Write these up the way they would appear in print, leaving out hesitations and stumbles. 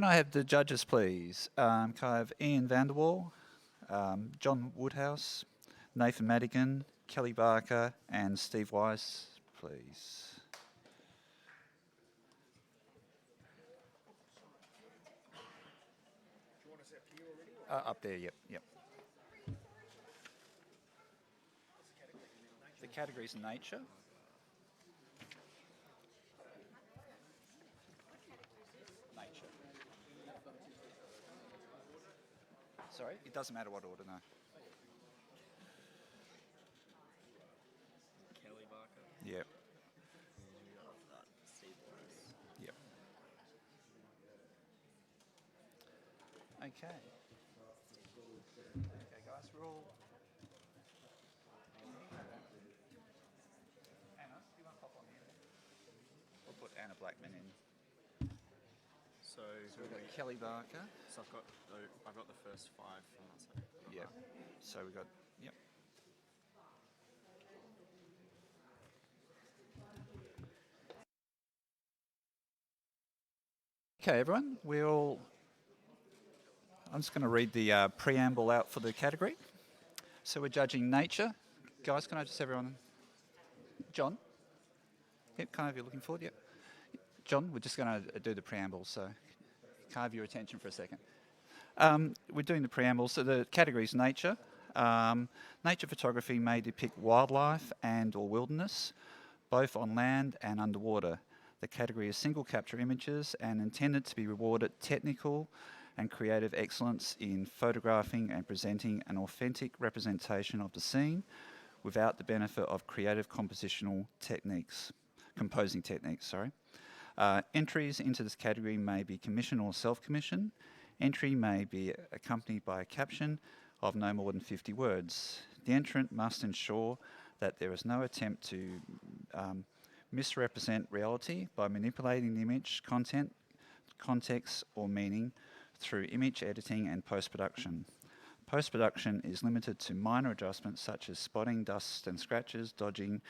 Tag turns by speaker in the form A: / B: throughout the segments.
A: Can I have the judges, please? Can I have Ian Vanderwall, John Woodhouse, Nathan Madigan, Kelly Barker, and Steve Weiss, please? Up there, yep, yep. The category's nature. Nature. Sorry, it doesn't matter what order, no.
B: Kelly Barker.
A: Yep,
B: Steve Morris.
A: yep. Okay. Okay, guys, we're all. Anna, do you want to pop on here? We'll put Anna Blackman in.
B: So,
A: So we've got Kelly Barker.
B: so I've got the first 5 from that side.
A: Yep. So we've got, yep. Okay, everyone, I'm just going to read the preamble out for the category. So we're judging nature. Guys, can I just have everyone? John? Yep, can I have you looking forward? Yep. John, we're just going to do the preamble, so can I have your attention for a second? We're doing the preamble, so the category is nature. Nature photography may depict wildlife and or wilderness, both on land and underwater. The category is single capture images and intended to be rewarded technical and creative excellence in photographing and presenting an authentic representation of the scene without the benefit of creative composing techniques. Entries into this category may be commission or self-commission. Entry may be accompanied by a caption of no more than 50 words. The entrant must ensure that there is no attempt to misrepresent reality by manipulating the image, content, context, or meaning through image editing and post-production. Post-production is limited to minor adjustments such as spotting, dust and scratches, dodging,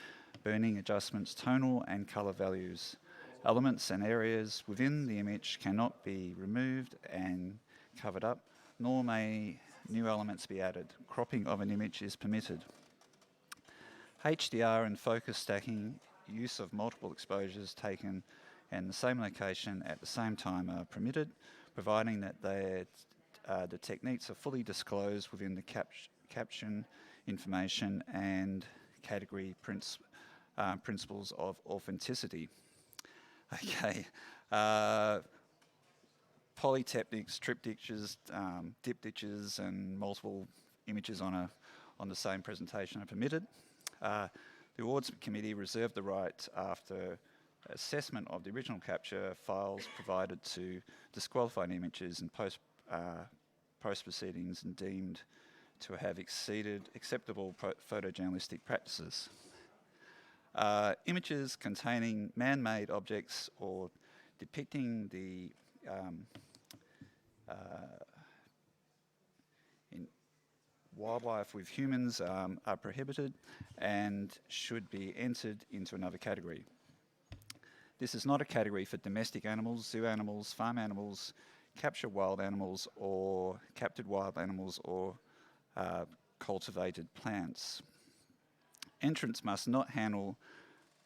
A: burning adjustments, tonal and colour values. Elements and areas within the image cannot be removed and covered up, nor may new elements be added. Cropping of an image is permitted. HDR and focus stacking, use of multiple exposures taken in the same location at the same time are permitted, providing that the techniques are fully disclosed within the caption information and category principles of authenticity. Okay, polytechnics, triptychs, diptychs, and multiple images on the same presentation are permitted. The awards committee reserved the right, after assessment of the original capture files, provided to disqualified images in post proceedings and deemed to have exceeded acceptable photojournalistic practices. Images containing man-made objects or depicting the in wildlife with humans are prohibited and should be entered into another category. This is not a category for domestic animals, zoo animals, farm animals, captured wild animals, or captured wild animals, or cultivated plants. Entrants must not handle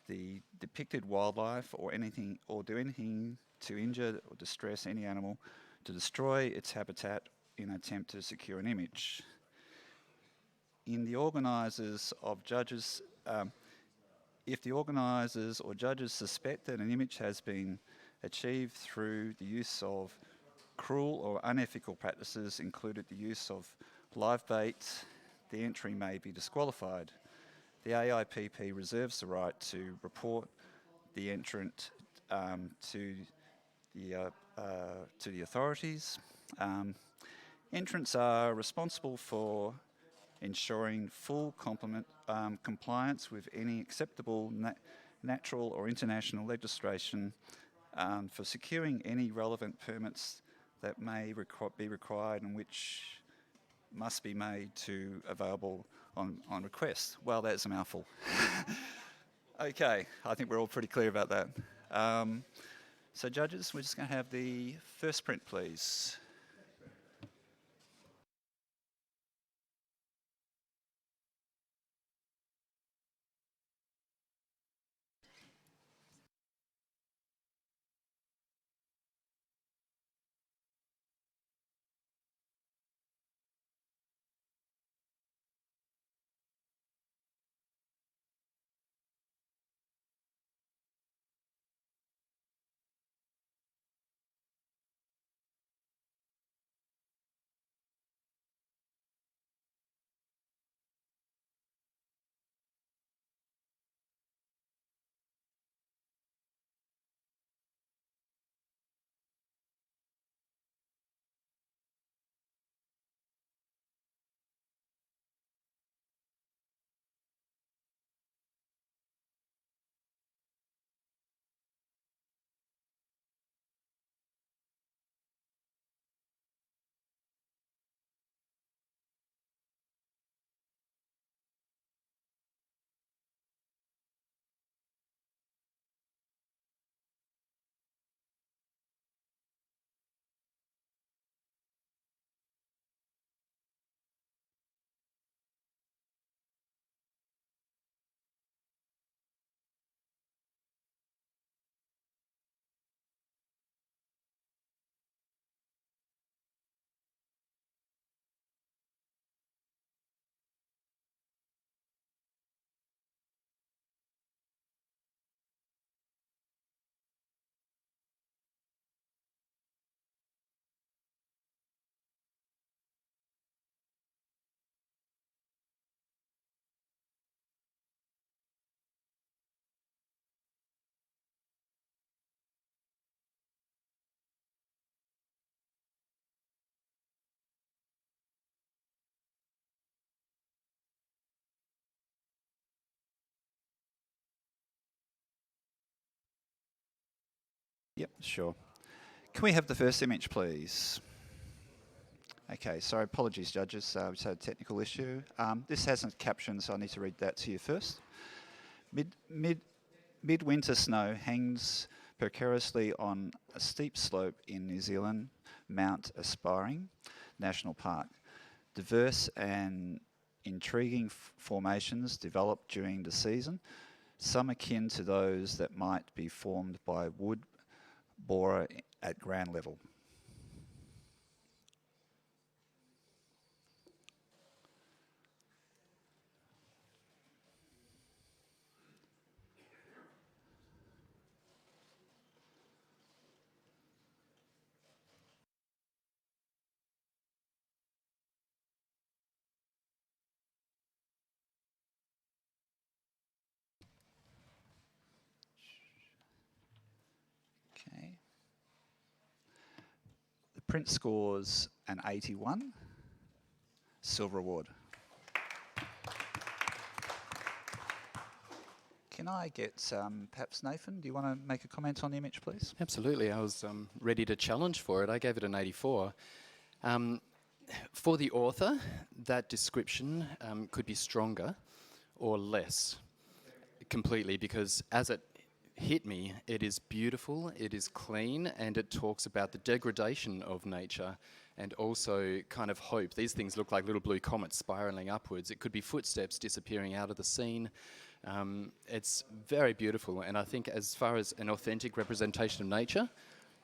A: the depicted wildlife or anything, or do anything to injure or distress any animal, to destroy its habitat in an attempt to secure an image. In the organisers of judges, if the organisers or judges suspect that an image has been achieved through the use of cruel or unethical practices, including the use of live bait, the entry may be disqualified. The AIPP reserves the right to report the entrant to the authorities. Entrants are responsible for ensuring full compliance with any acceptable natural or international legislation, for securing any relevant permits that may be required and which must be made to available on request. Well, that's a mouthful. Okay, I think we're all pretty clear about that. So judges, we're just going to have the first print, please. Yep, sure. Can we have the first image, please? Okay, sorry, apologies, judges. We just had a technical issue. This hasn't captioned, so I need to read that to you first. Midwinter snow hangs precariously on a steep slope in New Zealand, Mount Aspiring National Park. Diverse and intriguing formations develop during the season, some akin to those that might be formed by wood borer at ground level. Okay. The print scores an 81, silver award. Can I get perhaps Nathan, do you want to make a comment on the image, please?
C: Absolutely. I was ready to challenge for it. I gave it an 84. For the author, that description could be stronger or less completely, because as it hit me, it is beautiful, it is clean, and it talks about the degradation of nature and also kind of hope. These things look like little blue comets spiraling upwards. It could be footsteps disappearing out of the scene. It's very beautiful, and I think as far as an authentic representation of nature,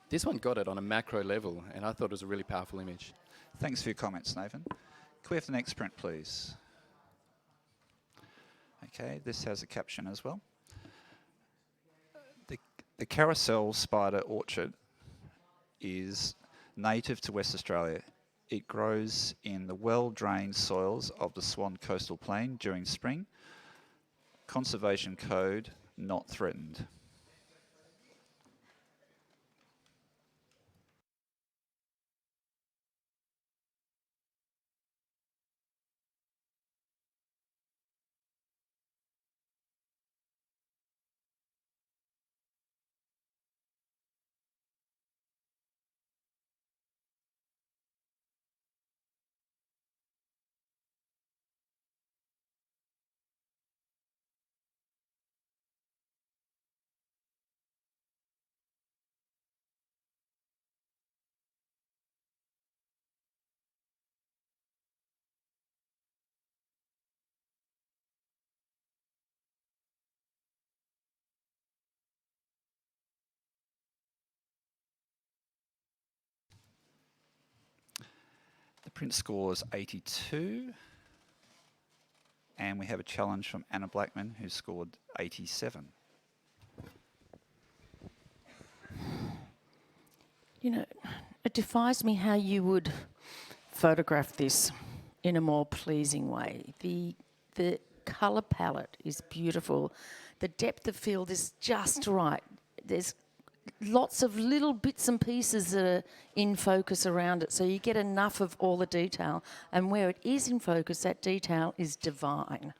C: this one got it on a macro level, and I thought it was a really powerful image.
A: Thanks for your comments, Nathan. Can we have the next print, please? Okay, this has a caption as well. The carousel spider orchid is native to West Australia. It grows in the well-drained soils of the Swan Coastal Plain during spring. Conservation code not threatened. print score is 82. And we have a challenge from Anna Blackman, who scored 87.
D: You know, it defies me how you would photograph this in a more pleasing way. The colour palette is beautiful. The depth of field is just right. There's lots of little bits and pieces that are in focus around it, so you get enough of all the detail. And where it is in focus, that detail is divine.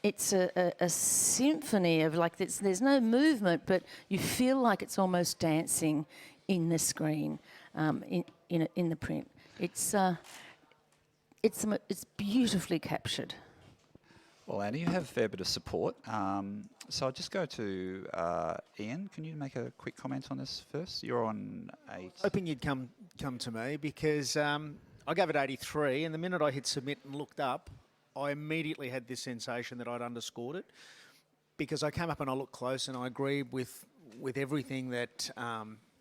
D: It's a symphony of like there's no movement, but you feel like it's almost dancing in the screen, in the print. It's beautifully captured.
A: Well, Annie, you have a fair bit of support. So I'll just go to Ian. Can you make a quick comment on this first? You're on 8.
E: Hoping you'd come to me because I gave it 83, and the minute I hit submit and looked up, I immediately had this sensation that I'd underscored it, because I came up and I looked close and I agreed with everything that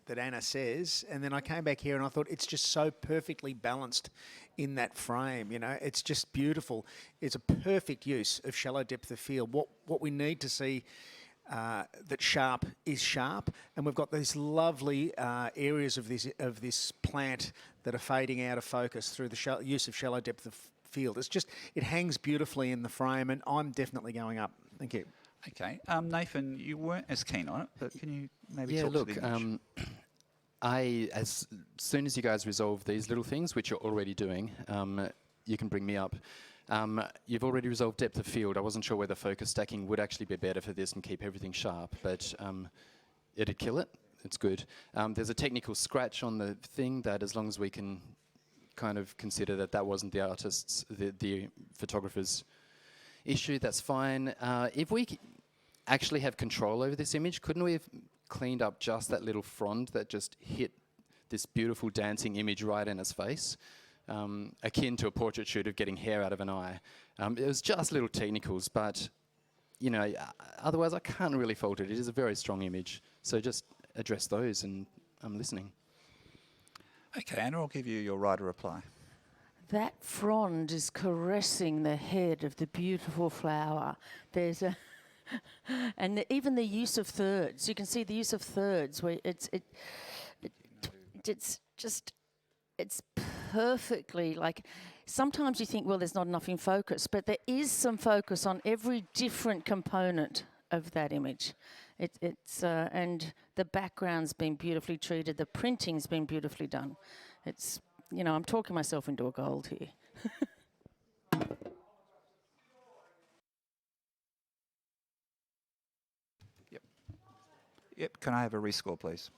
E: that Anna says, and then I came back here and I thought it's just so perfectly balanced in that frame. You know, it's just beautiful. It's a perfect use of shallow depth of field. What we need to see. That sharp is sharp, and we've got these lovely areas of this plant that are fading out of focus through the use of shallow depth of field. It hangs beautifully in the frame, and I'm definitely going up. Thank you.
A: Okay. Nathan, you weren't as keen on it, but can you maybe
C: Yeah,
A: talk
C: look,
A: to the image?
C: as soon as you guys resolve these little things, which you're already doing, you can bring me up. You've already resolved depth of field. I wasn't sure whether focus stacking would actually be better for this and keep everything sharp, but it'd kill it. It's good. There's a technical scratch on the thing that, as long as we can kind of consider that wasn't the artist's, the photographer's issue, that's fine. If we actually have control over this image, couldn't we have cleaned up just that little frond that just hit this beautiful dancing image right in his face? Akin to a portrait shoot of getting hair out of an eye. It was just little technicals, but you know, otherwise I can't really fault it. It is a very strong image, so just address those, and I'm listening.
A: Okay, Anna, I'll give you your right to reply.
D: That frond is caressing the head of the beautiful flower. There's a and even the use of thirds. You can see the use of thirds where it's perfectly, like, sometimes you think, well, there's not enough in focus, but there is some focus on every different component of that image. And the background's been beautifully treated, the printing's been beautifully done. It's, you know, I'm talking myself into a gold here.
A: Yep, can I have a rescore, please?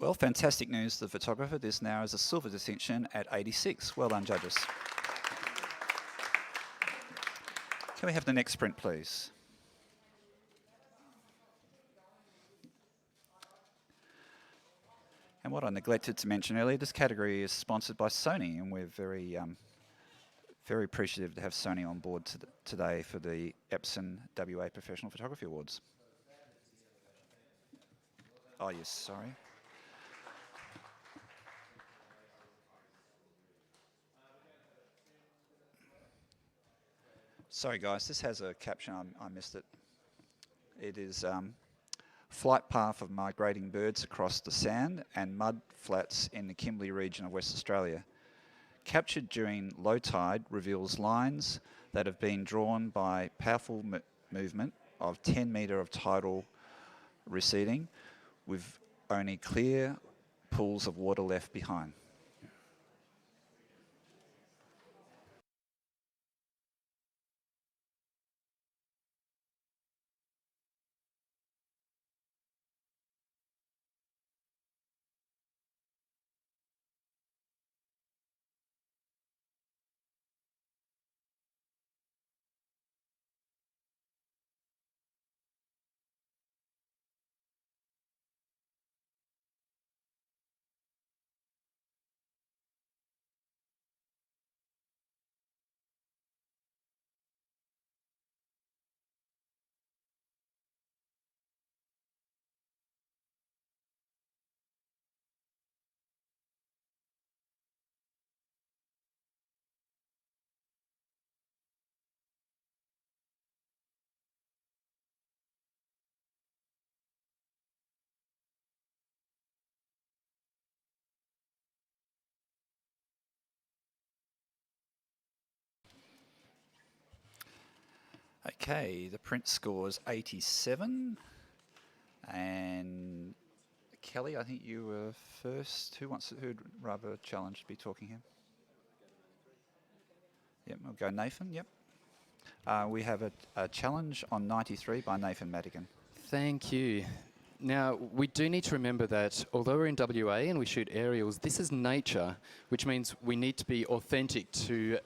A: Well, fantastic news to the photographer. This now is a silver distinction at 86. Well done, judges. Can we have the next print, please? And what I neglected to mention earlier, this category is sponsored by Sony, and we're very appreciative to have Sony on board today for the Epson WA Professional Photography Awards. Oh, yes, sorry. Sorry, guys, this has a caption. I missed it. It is flight path of migrating birds across the sand and mud flats in the Kimberley region of West Australia. Captured during low tide, reveals lines that have been drawn by powerful movement of 10 metre of tidal receding, with only clear pools of water left behind. Okay, the print score is 87. And Kelly, I think you were first. Who'd rather challenge to be talking here? Yep, we'll go Nathan, yep. We have a challenge on 93 by Nathan Madigan.
C: Thank you. Now, we do need to remember that although we're in WA and we shoot aerials, this is nature, which means we need to be authentic to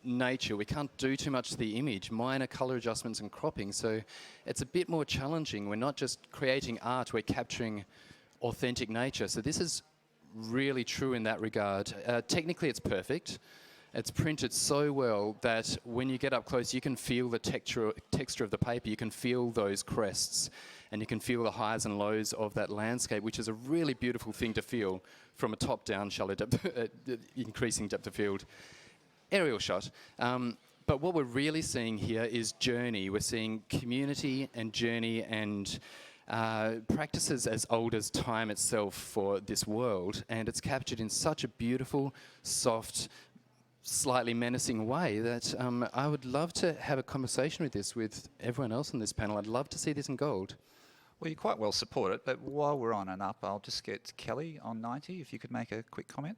C: nature. We can't do too much to the image, minor color adjustments and cropping, so it's a bit more challenging. We're not just creating art, we're capturing authentic nature. So this is really true in that regard. Technically, it's perfect. It's printed so well that when you get up close, you can feel the texture of the paper. You can feel those crests, and you can feel the highs and lows of that landscape, which is a really beautiful thing to feel from a top-down shallow depth, increasing depth of field aerial shot. But what we're really seeing here is journey. We're seeing community and journey and practices as old as time itself for this world, and it's captured in such a beautiful, soft, slightly menacing way that I would love to have a conversation with this with everyone else on this panel. I'd love to see this in gold.
A: Well, you quite well support it, but while we're on and up, I'll just get Kelly on 90, if you could make a quick comment.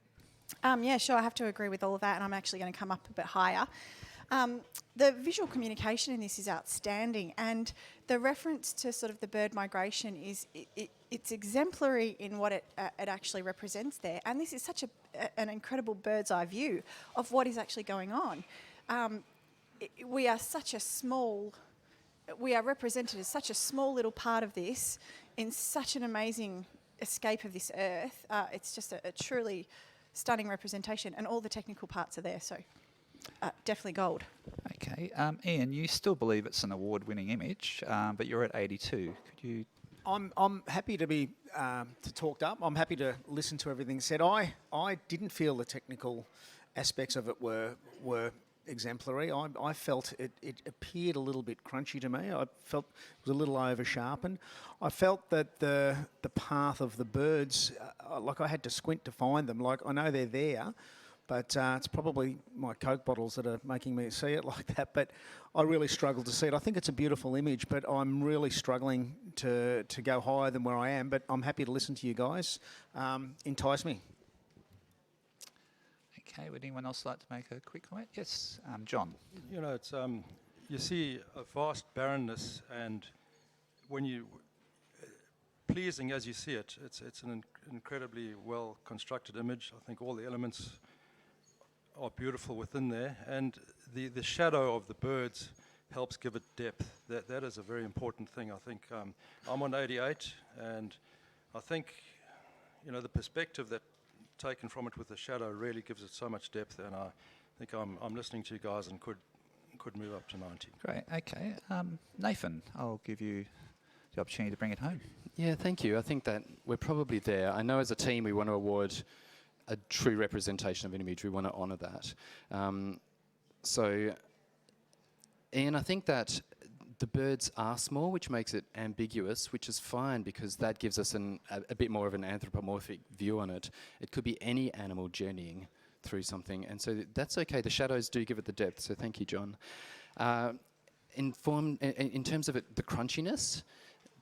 F: Yeah, sure. I have to agree with all of that, and I'm actually going to come up a bit higher. The visual communication in this is outstanding, and the reference to sort of the bird migration is it's exemplary in what it actually represents there. And this is such an incredible bird's eye view of what is actually going on. We are represented as such a small little part of this in such an amazing escape of this earth. It's just a truly stunning representation, and all the technical parts are there, so definitely gold.
A: Okay, Ian, you still believe it's an award-winning image, but you're at 82. Could you?
E: I'm happy to be talked up. I'm happy to listen to everything said. I didn't feel the technical aspects of it were exemplary. I felt it appeared a little bit crunchy to me. I felt it was a little over sharpened. I felt that the path of the birds, like I had to squint to find them. Like I know they're there, but it's probably my Coke bottles that are making me see it like that. But I really struggled to see it. I think it's a beautiful image, but I'm really struggling to go higher than where I am. But I'm happy to listen to you guys. Entice me.
A: Okay, would anyone else like to make a quick comment? Yes, John.
G: You know, it's you see a vast barrenness, and when you pleasing as you see it, it's an incredibly well constructed image. I think all the elements are beautiful within there, and the shadow of the birds helps give it depth. That is a very important thing. I think I'm on 88, and I think the perspective that taken from it with the shadow really gives it so much depth, and I think I'm listening to you guys and could move up to 90.
A: Great, okay. Nathan, I'll give you the opportunity to bring it home.
C: Yeah, thank you. I think that we're probably there. I know as a team we want to award a true representation of an image. We want to honour that. So, Ian, I think that the birds are small, which makes it ambiguous, which is fine because that gives us a bit more of an anthropomorphic view on it. It could be any animal journeying through something, and so that's okay. The shadows do give it the depth, so thank you, John. In terms of the crunchiness,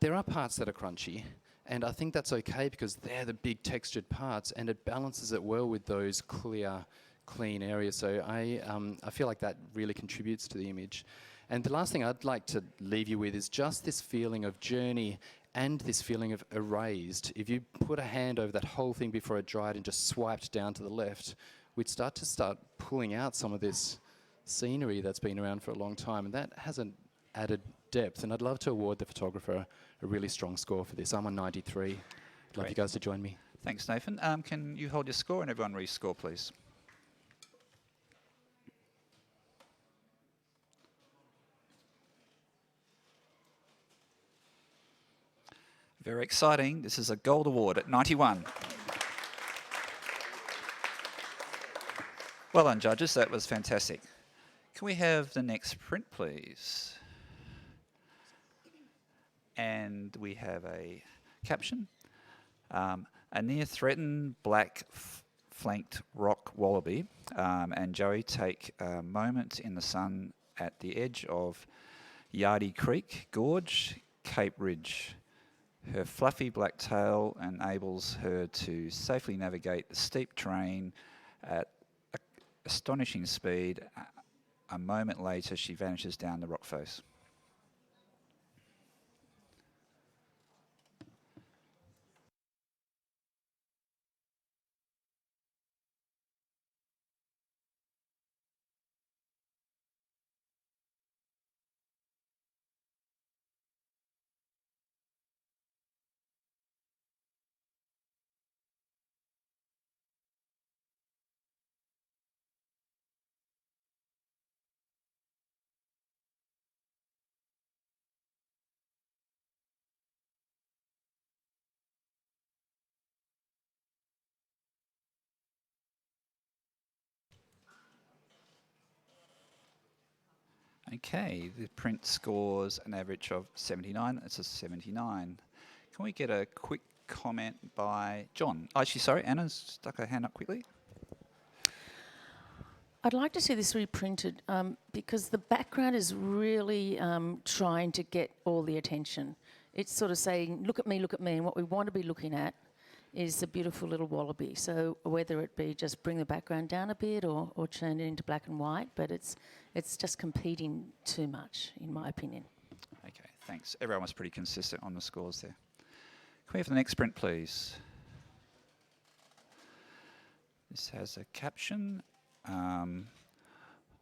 C: there are parts that are crunchy, and I think that's okay because they're the big textured parts, and it balances it well with those clear, clean areas. So I feel like that really contributes to the image. And the last thing I'd like to leave you with is just this feeling of journey and this feeling of erased. If you put a hand over that whole thing before it dried and just swiped down to the left, we'd start pulling out some of this scenery that's been around for a long time, and that has an added depth. And I'd love to award the photographer a really strong score for this. I'm on 93. I'd love you guys to join me.
A: Thanks, Nathan. Can you hold your score and everyone rescore, please? Very exciting. This is a gold award at 91. Well done, judges. That was fantastic. Can we have the next print, please? And we have a caption. A near-threatened black-flanked rock wallaby and Joey take a moment in the sun at the edge of Yardie Creek Gorge, Cape Ridge. Her fluffy black tail enables her to safely navigate the steep terrain at astonishing speed. A moment later, she vanishes down the rock face. Okay, the print scores an average of 79. It's a 79. Can we get a quick comment by John? Actually, sorry, Anna's stuck her hand up quickly.
D: I'd like to see this reprinted because the background is really trying to get all the attention. It's sort of saying, look at me, and what we want to be looking at is a beautiful little wallaby. So whether it be just bring the background down a bit or turn it into black and white, but it's just competing too much, in my opinion.
A: Okay, thanks. Everyone was pretty consistent on the scores there. Can we have the next print, please? This has a caption.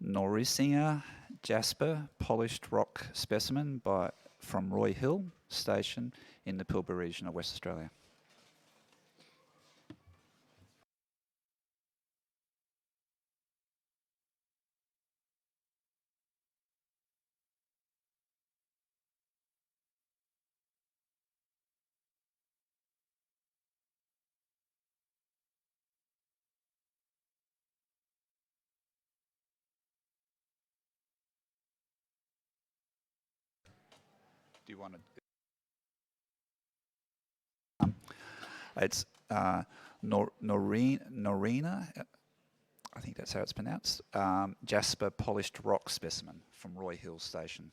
A: Norisinger Jasper polished rock specimen from Roy Hill Station in the Pilbara region of West Australia. Do you want to? It's Norina, I think that's how it's pronounced, Jasper polished rock specimen from Roy Hill Station.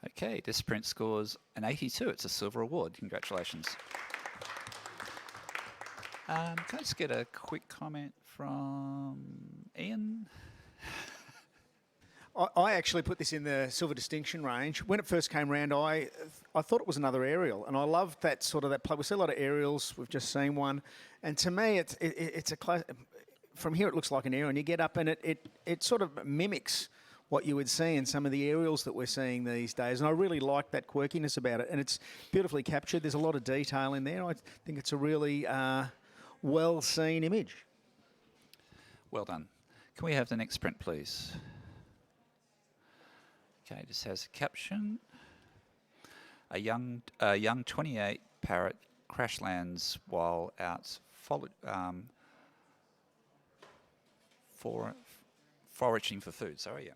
A: Okay, this print scores an 82. It's a silver award. Congratulations. Can I just get a quick comment from Ian?
E: I actually put this in the silver distinction range. When it first came round, I thought it was another aerial, and I loved that sort of that play. We see a lot of aerials. We've just seen one, and to me, it's a close. From here, it looks like an aerial, and you get up, and it sort of mimics what you would see in some of the aerials that we're seeing these days. And I really like that quirkiness about it, and it's beautifully captured. There's a lot of detail in there. I think it's a really well seen image.
A: Well done. Can we have the next print, please? Okay, this has a caption. A young 28 parrot crash lands while out foraging for food. Sorry, yeah.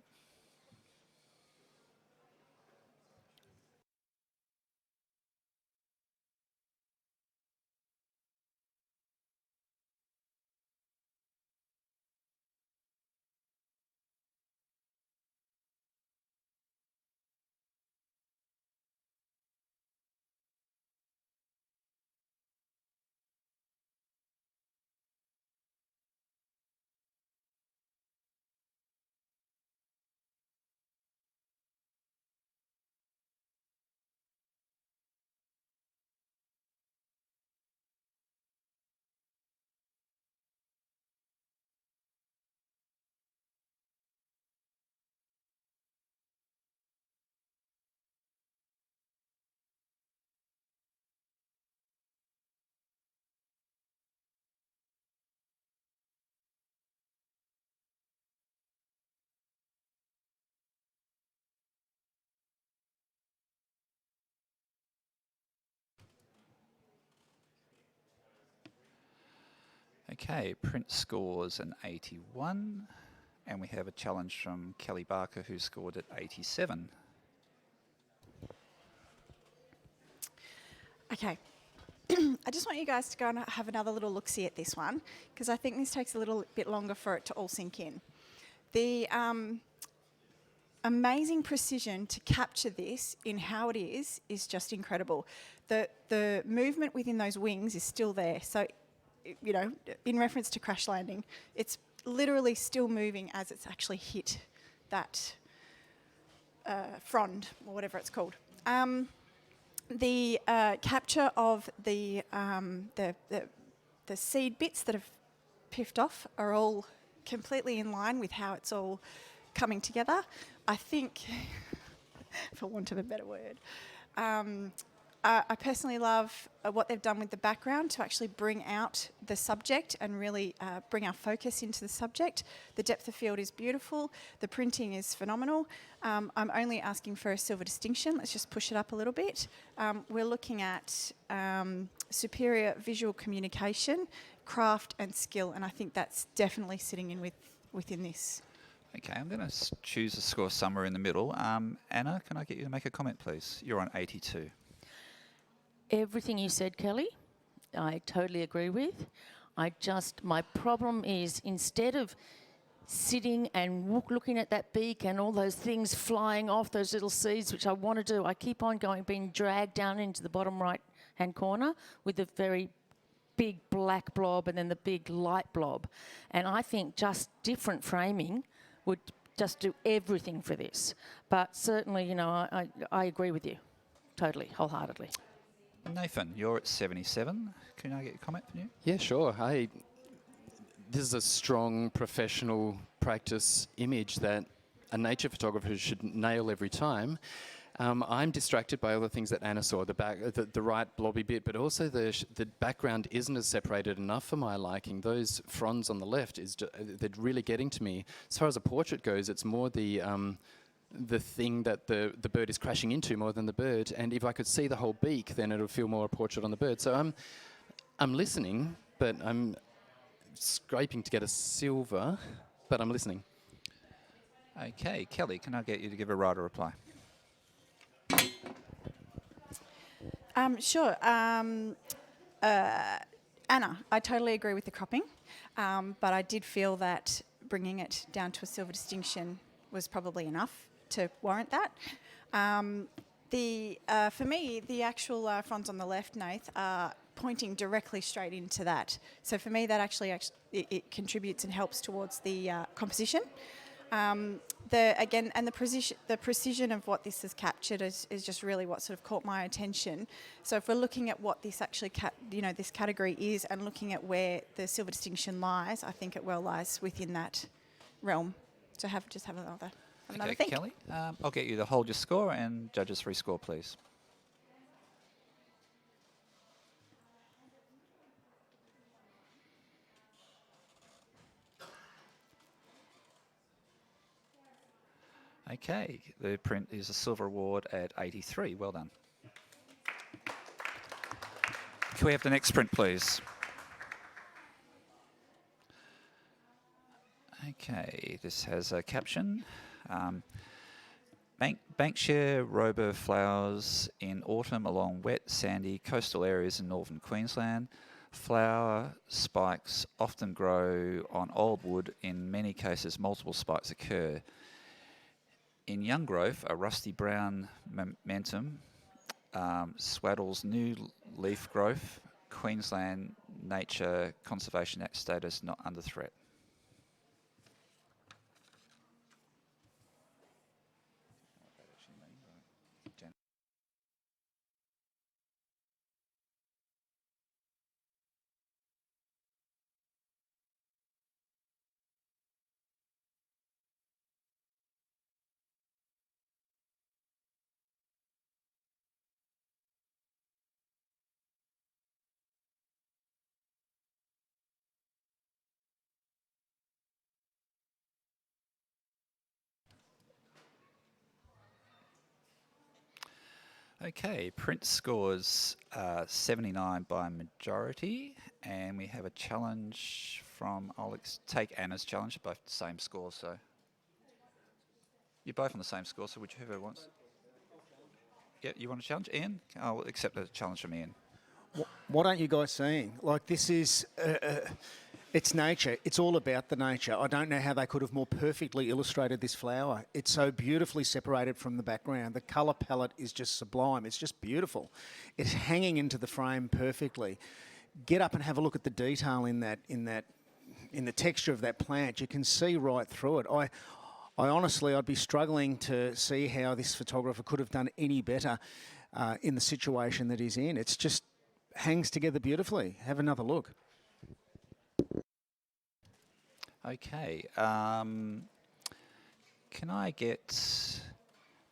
A: Okay, print scores an 81, and we have a challenge from Kelly Barker, who scored at 87.
F: Okay. I just want you guys to go and have another little look-see at this one, because I think this takes a little bit longer for it to all sink in. The amazing precision to capture this in how it is just incredible. The movement within those wings is still there. So, you know, in reference to crash landing, it's literally still moving as it's actually hit that frond, or whatever it's called. The capture of the seed bits that have piffed off are all completely in line with how it's all coming together. I think, for want of a better word, I personally love what they've done with the background to actually bring out the subject and really bring our focus into the subject. The depth of field is beautiful. The printing is phenomenal. I'm only asking for a silver distinction. Let's just push it up a little bit. We're looking at superior visual communication, craft and skill, and I think that's definitely sitting in within this.
A: Okay, I'm going to choose a score somewhere in the middle. Anna, can I get you to make a comment, please? You're on 82.
D: Everything you said, Kelly, I totally agree with. My problem is, instead of sitting and looking at that beak and all those things flying off, those little seeds, which I want to do, I keep on going, being dragged down into the bottom right-hand corner with the very big black blob and then the big light blob. And I think just different framing would just do everything for this. But certainly, you know, I agree with you, totally, wholeheartedly.
A: Nathan, you're at 77. Can I get a comment from you?
C: Yeah, sure. This is a strong professional practice image that a nature photographer should nail every time. I'm distracted by all the things that Anna saw, the right blobby bit, but also the background isn't as separated enough for my liking. Those fronds on the left, they're really getting to me. As far as a portrait goes, it's more the thing that the bird is crashing into more than the bird. And if I could see the whole beak, then it would feel more a portrait on the bird. So I'm listening, but I'm scraping to get a silver, but I'm listening.
A: Okay, Kelly, can I get you to give a right or reply?
F: Sure. Anna, I totally agree with the cropping, but I did feel that bringing it down to a silver distinction was probably enough to warrant that. For me, the actual fronds on the left, Nath, are pointing directly straight into that. So for me, that actually it contributes and helps towards the composition. The precision of what this has captured is just really what sort of caught my attention. So if we're looking at what this actually, this category is, and looking at where the silver distinction lies, I think it well lies within that realm. So have another
A: Okay,
F: think.
A: Kelly, I'll get you to hold your score and judges rescore, please. Okay, the print is a silver award at 83. Well done. Can we have the next print, please? Okay, this has a caption. Bankshire robur flowers in autumn along wet, sandy coastal areas in northern Queensland. Flower spikes often grow on old wood. In many cases, multiple spikes occur. In young growth, a rusty brown momentum swaddles new leaf growth. Queensland Nature Conservation Act status not under threat. Okay, print scores 79 by majority, and we have a challenge from, take Anna's challenge, both the same score, so. You're both on the same score, so whichever wants. Yeah, you want a challenge, Ian? I'll accept a challenge from Ian.
E: What aren't you guys seeing? Like, this is, it's nature. It's all about the nature. I don't know how they could have more perfectly illustrated this flower. It's so beautifully separated from the background. The colour palette is just sublime. It's just beautiful. It's hanging into the frame perfectly. Get up and have a look at the detail in the texture of that plant. You can see right through it. I honestly, I'd be struggling to see how this photographer could have done any better in the situation that he's in. It's just hangs together beautifully. Have another look.
A: Okay. Can I get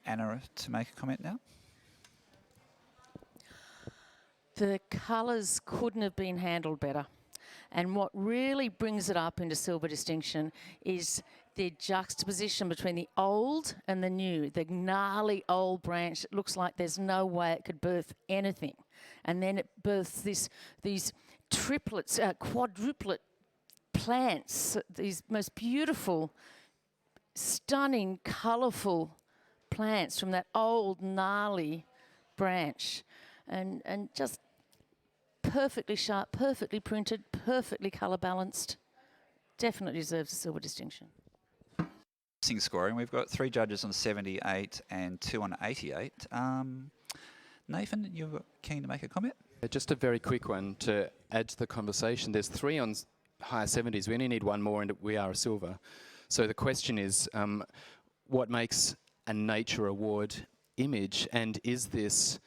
A: Anna to make a comment now?
D: The colours couldn't have been handled better. And what really brings it up into silver distinction is the juxtaposition between the old and the new, the gnarly old branch. It looks like there's no way it could birth anything. And then it births these triplets, quadruplet plants, these most beautiful, stunning, colourful plants from that old gnarly branch. And just perfectly sharp, perfectly printed, perfectly colour balanced. Definitely deserves a silver distinction.
A: Scoring, we've got 3 judges on 78 and 2 on 88. Nathan, you're keen to make a comment?
C: Just a very quick one to add to the conversation. There's 3 on higher 70s. We only need 1 more and we are a silver. So the question is, what makes a nature award image, and is this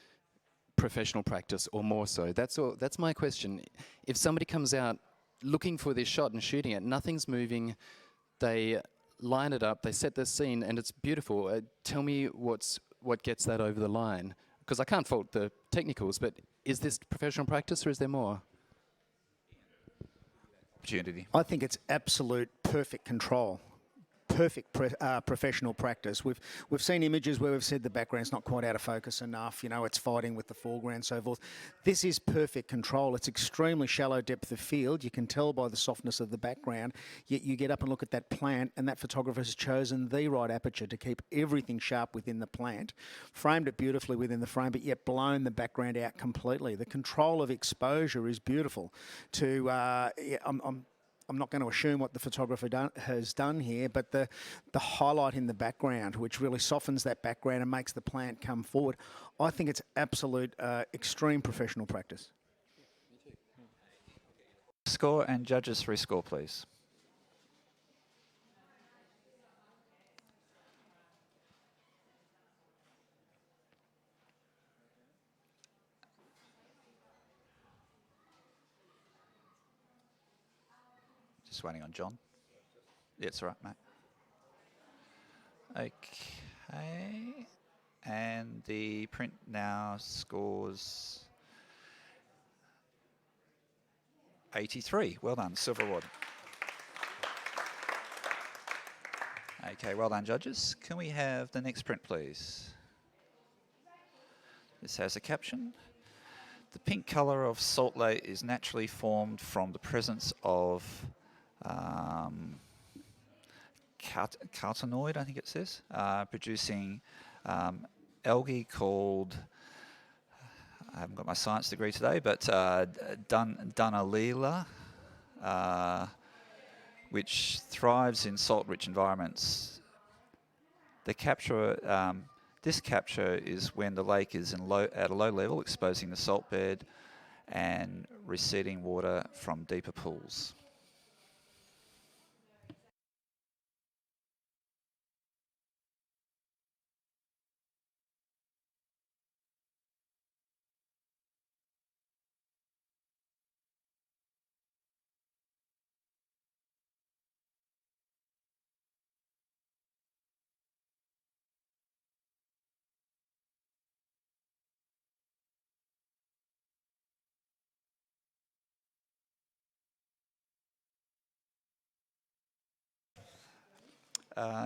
C: professional practice or more so? That's all. That's my question. If somebody comes out looking for this shot and shooting it, nothing's moving, they line it up, they set the scene, and it's beautiful. Tell me what gets that over the line, because I can't fault the technicals, but is this professional practice or is there more?
A: Opportunity.
E: I think it's absolute perfect control. Perfect professional practice. We've seen images where we've said the background's not quite out of focus enough, you know, it's fighting with the foreground, so forth. This is perfect control. It's extremely shallow depth of field. You can tell by the softness of the background, yet you get up and look at that plant, and that photographer's chosen the right aperture to keep everything sharp within the plant, framed it beautifully within the frame, but yet blown the background out completely. The control of exposure is beautiful. I'm not going to assume what the photographer has done here, but the highlight in the background, which really softens that background and makes the plant come forward, I think it's absolute extreme professional practice.
A: Score and judges rescore, please. Just waiting on John. Yeah, it's all right, mate. Okay. And the print now scores 83. Well done, silver award. Okay, well done, judges. Can we have the next print, please? This has a caption. The pink colour of salt lake is naturally formed from the presence of carotenoid, I think it says, producing algae called, I haven't got my science degree today, but Dunaliella, which thrives in salt-rich environments. The capture, this capture is when the lake is at a low level, exposing the salt bed and receding water from deeper pools.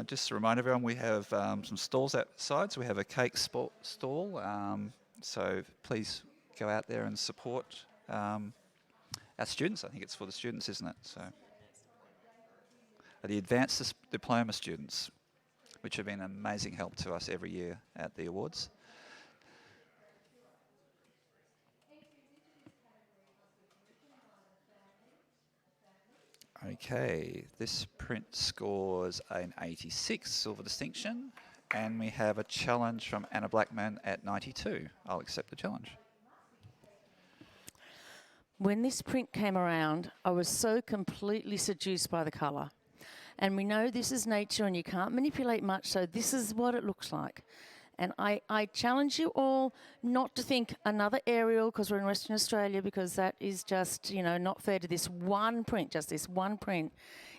A: Just to remind everyone, we have some stalls outside. So we have a cake stall So please go out there and support our students. I think it's for the students, isn't it? So the advanced diploma students, which have been an amazing help to us every year at the awards. Okay, this print scores an 86, silver distinction, and we have a challenge from Anna Blackman at 92. I'll accept the challenge.
D: When this print came around, I was so completely seduced by the colour. And we know this is nature and you can't manipulate much, so this is what it looks like. And I challenge you all not to think another aerial because we're in Western Australia, because that is just, you know, not fair to this one print, just this one print.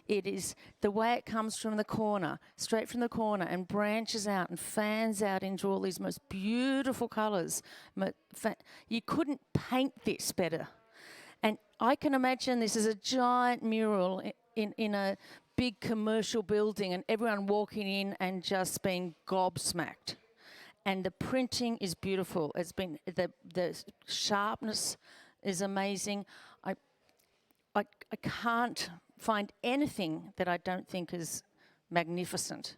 D: It is the way it comes from the corner, straight from the corner, and branches out and fans out into all these most beautiful colours. You couldn't paint this better. And I can imagine this is a giant mural in a big commercial building and everyone walking in and just being gobsmacked. And the printing is beautiful. It's been the sharpness is amazing. I can't find anything that I don't think is magnificent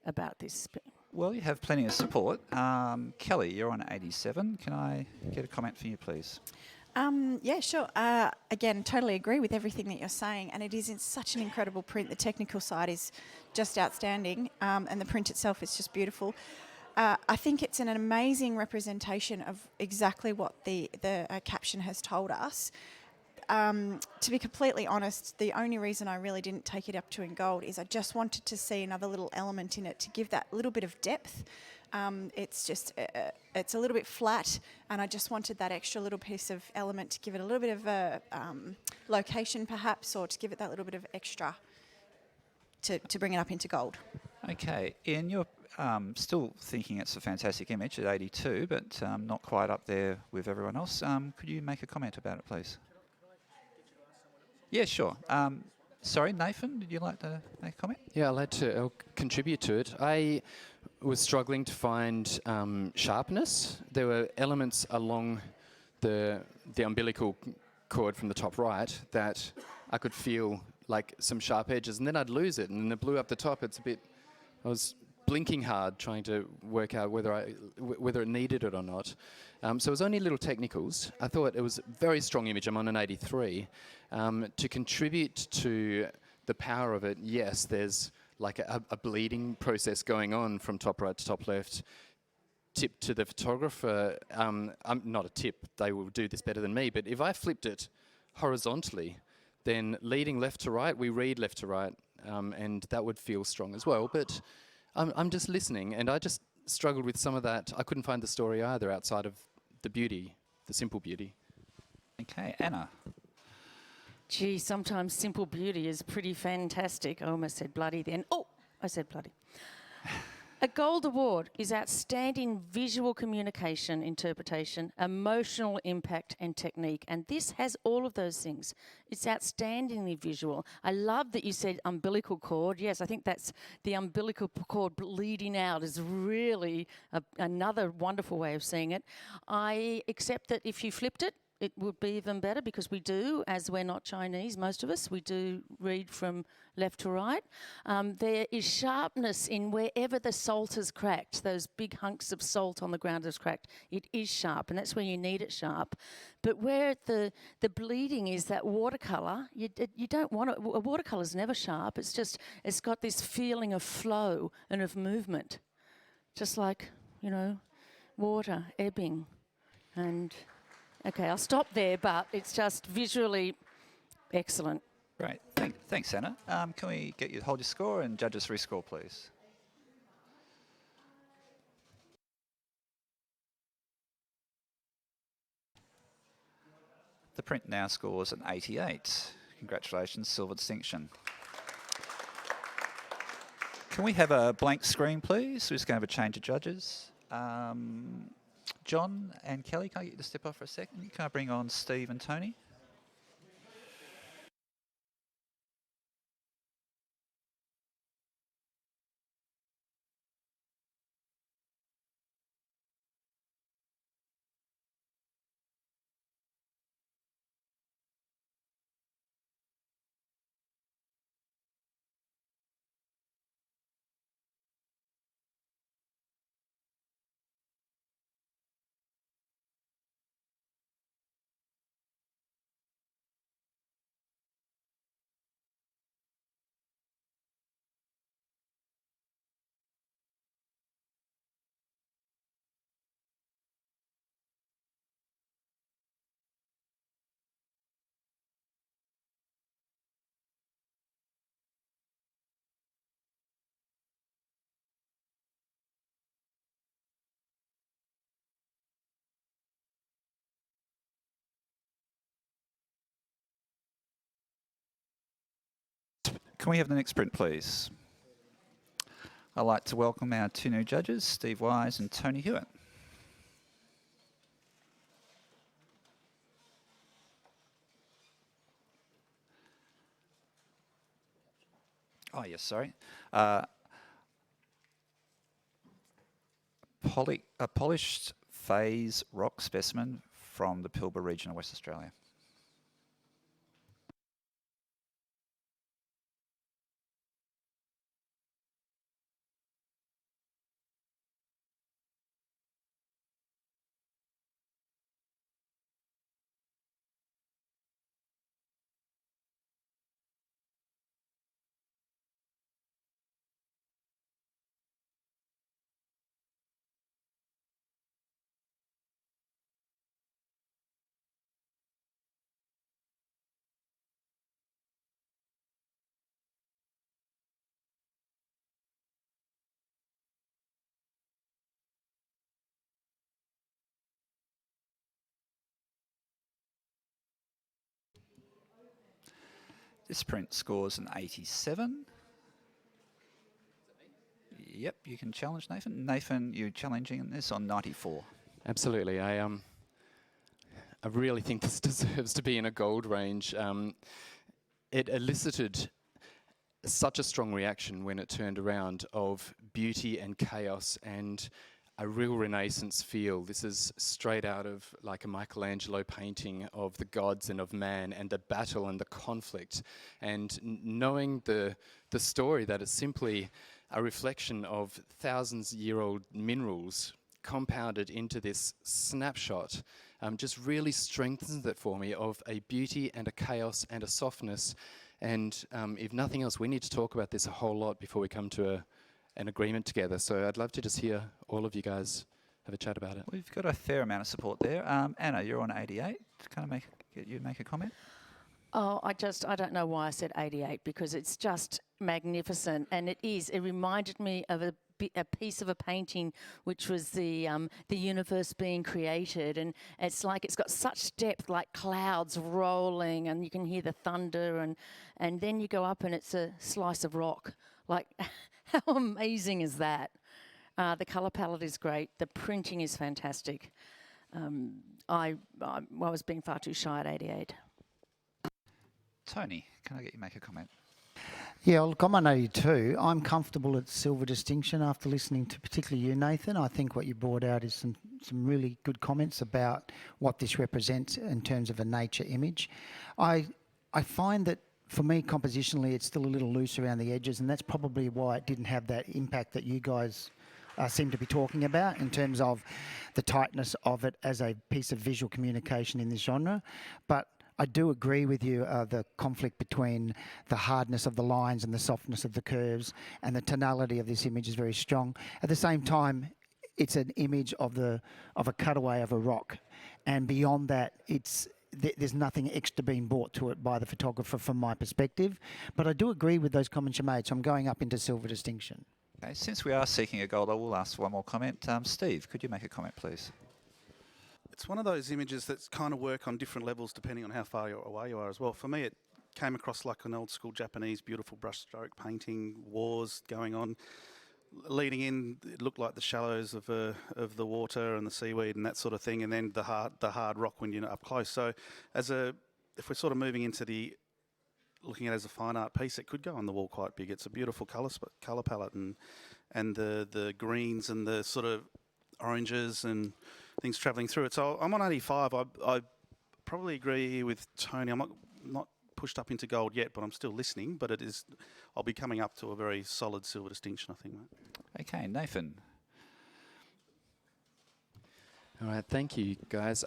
D: about this.
A: Well, you have plenty of support. Kelly, you're on 87. Can I get a comment from you, please?
F: Yeah, sure. Again, totally agree with everything that you're saying, and it is in such an incredible print. The technical side is just outstanding, and the print itself is just beautiful. I think it's an amazing representation of exactly what the caption has told us. To be completely honest, the only reason I really didn't take it up to in gold is I just wanted to see another little element in it to give that little bit of depth. It's just, it's a little bit flat, and I just wanted that extra little piece of element to give it a little bit of a location perhaps, or to give it that little bit of extra to bring it up into gold.
A: Okay, Ian, you're still thinking it's a fantastic image at 82, but not quite up there with everyone else. Could you make a comment about it, please? Yeah, sure. Sorry, Nathan, did you like to make a comment?
C: Yeah, I'll contribute to it. I was struggling to find sharpness. There were elements along the umbilical cord from the top right that I could feel like some sharp edges, and then I'd lose it, and then the blue up the top, it's a bit... I was blinking hard trying to work out whether it needed it or not. So it was only little technicals. I thought it was a very strong image. I'm on an 83. To contribute to the power of it, yes, there's like a bleeding process going on from top right to top left. Tip to the photographer, I'm not a tip, they will do this better than me, but if I flipped it horizontally, then leading left to right, we read left to right, and that would feel strong as well. But I'm just listening, and I just struggled with some of that. I couldn't find the story either outside of the beauty, the simple beauty.
A: Okay, Anna.
D: Gee, sometimes simple beauty is pretty fantastic. I almost said bloody then. Oh, I said bloody. A gold award is outstanding visual communication, interpretation, emotional impact and technique. And this has all of those things. It's outstandingly visual. I love that you said umbilical cord. Yes, I think that's the umbilical cord bleeding out is really another wonderful way of seeing it. I accept that if you flipped it, it would be even better, because we do, as we're not Chinese, most of us, we do read from left to right. There is sharpness in wherever the salt is cracked, those big hunks of salt on the ground is cracked. It is sharp, and that's where you need it sharp. But where the bleeding is that watercolour, you don't want it. A watercolour's never sharp. It's just, it's got this feeling of flow and of movement, just like, you know, water ebbing. And okay, I'll stop there, but it's just visually excellent.
A: Great. Thanks, Anna. Can we get you to hold your score and judges rescore, please? The print now scores an 88. Congratulations, silver distinction. Can we have a blank screen, please? We're just going to have a change of judges. John and Kelly, can I get you to step off for a second? Can I bring on Steve and Tony? Can we have the next print, please? I'd like to welcome our two new judges, Steve Wise and Tony Hewitt. Oh, yes, sorry. A polished phase rock specimen from the Pilbara region of West Australia. This print scores an 87. Yep, you can challenge Nathan. Nathan, you're challenging this on 94.
C: Absolutely. I really think this deserves to be in a gold range. It elicited such a strong reaction when it turned around of beauty and chaos and a real Renaissance feel. This is straight out of like a Michelangelo painting of the gods and of man and the battle and the conflict. And knowing the story that it's simply a reflection of thousands-year-old minerals compounded into this snapshot just really strengthens it for me of a beauty and a chaos and a softness. And if nothing else, we need to talk about this a whole lot before we come to an agreement together. So I'd love to just hear all of you guys have a chat about it.
A: We've got a fair amount of support there. Anna, you're on 88. Can I get you to make a comment?
D: Oh, I don't know why I said 88, because it's just magnificent, and it is. It reminded me of a piece of a painting, which was the universe being created, and it's like it's got such depth, like clouds rolling, and you can hear the thunder, and then you go up and it's a slice of rock. Like, how amazing is that? The colour palette is great. The printing is fantastic. I was being far too shy at 88.
A: Tony, can I get you to make a comment?
H: Yeah, look, I'm on 82. I'm comfortable at silver distinction after listening to particularly you, Nathan. I think what you brought out is some really good comments about what this represents in terms of a nature image. I find that for me, compositionally, it's still a little loose around the edges, and that's probably why it didn't have that impact that you guys seem to be talking about in terms of the tightness of it as a piece of visual communication in this genre. But I do agree with you, the conflict between the hardness of the lines and the softness of the curves, and the tonality of this image is very strong. At the same time, it's an image of a cutaway of a rock, and beyond that, there's nothing extra being brought to it by the photographer from my perspective. But I do agree with those comments you made, so I'm going up into silver distinction.
A: Okay, since we are seeking a gold, I will ask one more comment. Steve, could you make a comment, please?
I: It's one of those images that's kind of work on different levels depending on how far away you are as well. For me, it came across like an old school Japanese beautiful brushstroke painting, wars going on. Leading in, it looked like the shallows of the water and the seaweed and that sort of thing, and then the hard rock when you're up close. So, if we're sort of moving into looking at it as a fine art piece, it could go on the wall quite big. It's a beautiful colour palette and the greens and the sort of oranges and things travelling through it. So I'm on 85. I probably agree with Tony. I'm not pushed up into gold yet, but I'm still listening. But I'll be coming up to a very solid silver distinction, I think, mate.
A: Okay, Nathan.
C: All right, thank you, guys.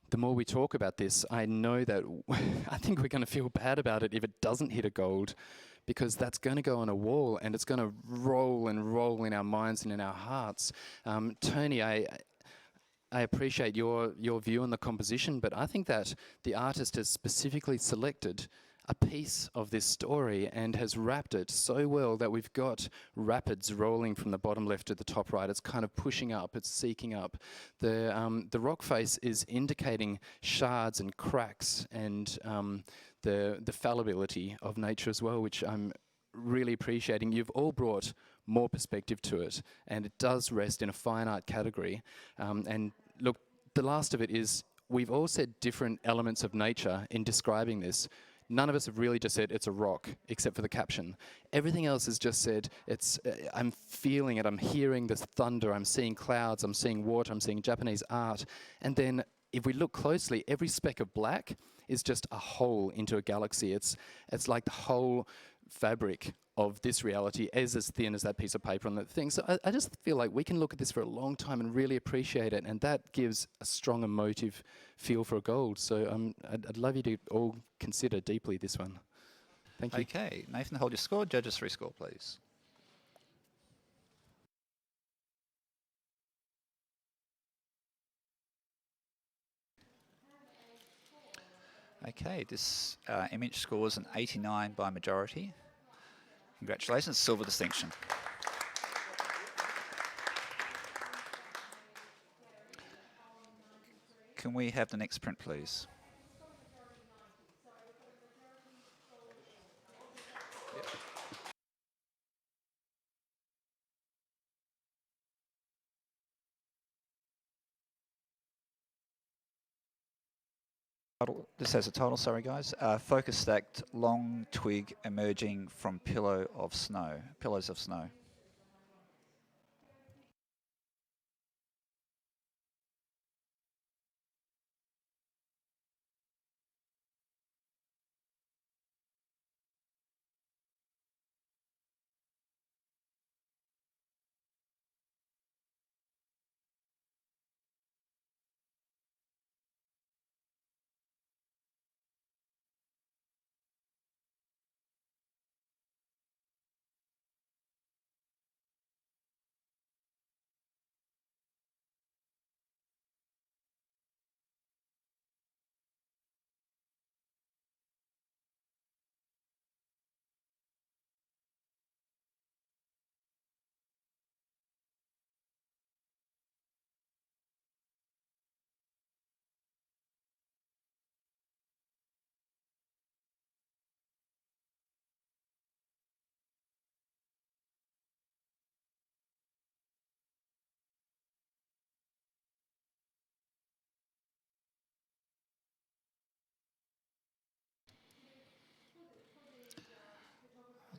C: The more we talk about this, I know that I think we're going to feel bad about it if it doesn't hit a gold, because that's going to go on a wall and it's going to roll and roll in our minds and in our hearts. Tony, I appreciate your view on the composition, but I think that the artist has specifically selected a piece of this story and has wrapped it so well that we've got rapids rolling from the bottom left to the top right. It's kind of pushing up, it's seeking up. The rock face is indicating shards and cracks and the fallibility of nature as well, which I'm really appreciating. You've all brought more perspective to it, and it does rest in a fine art category. And look, the last of it is we've all said different elements of nature in describing this. None of us have really just said it's a rock, except for the caption. Everything else has just said it's. I'm feeling it. I'm hearing this thunder. I'm seeing clouds. I'm seeing water. I'm seeing Japanese art. And then, if we look closely, every speck of black is just a hole into a galaxy. It's like the whole fabric of this reality is as thin as that piece of paper on that thing. So I just feel like we can look at this for a long time and really appreciate it, and that gives a strong emotive feel for gold. So I'd love you to all consider deeply this one. Thank you.
A: Okay, Nathan, hold your score. Judges rescore, please. Okay, this image scores an 89 by majority. Congratulations, silver distinction. Can we have the next print, please? This has a title, sorry guys. Focus stacked long twig emerging from pillows of snow.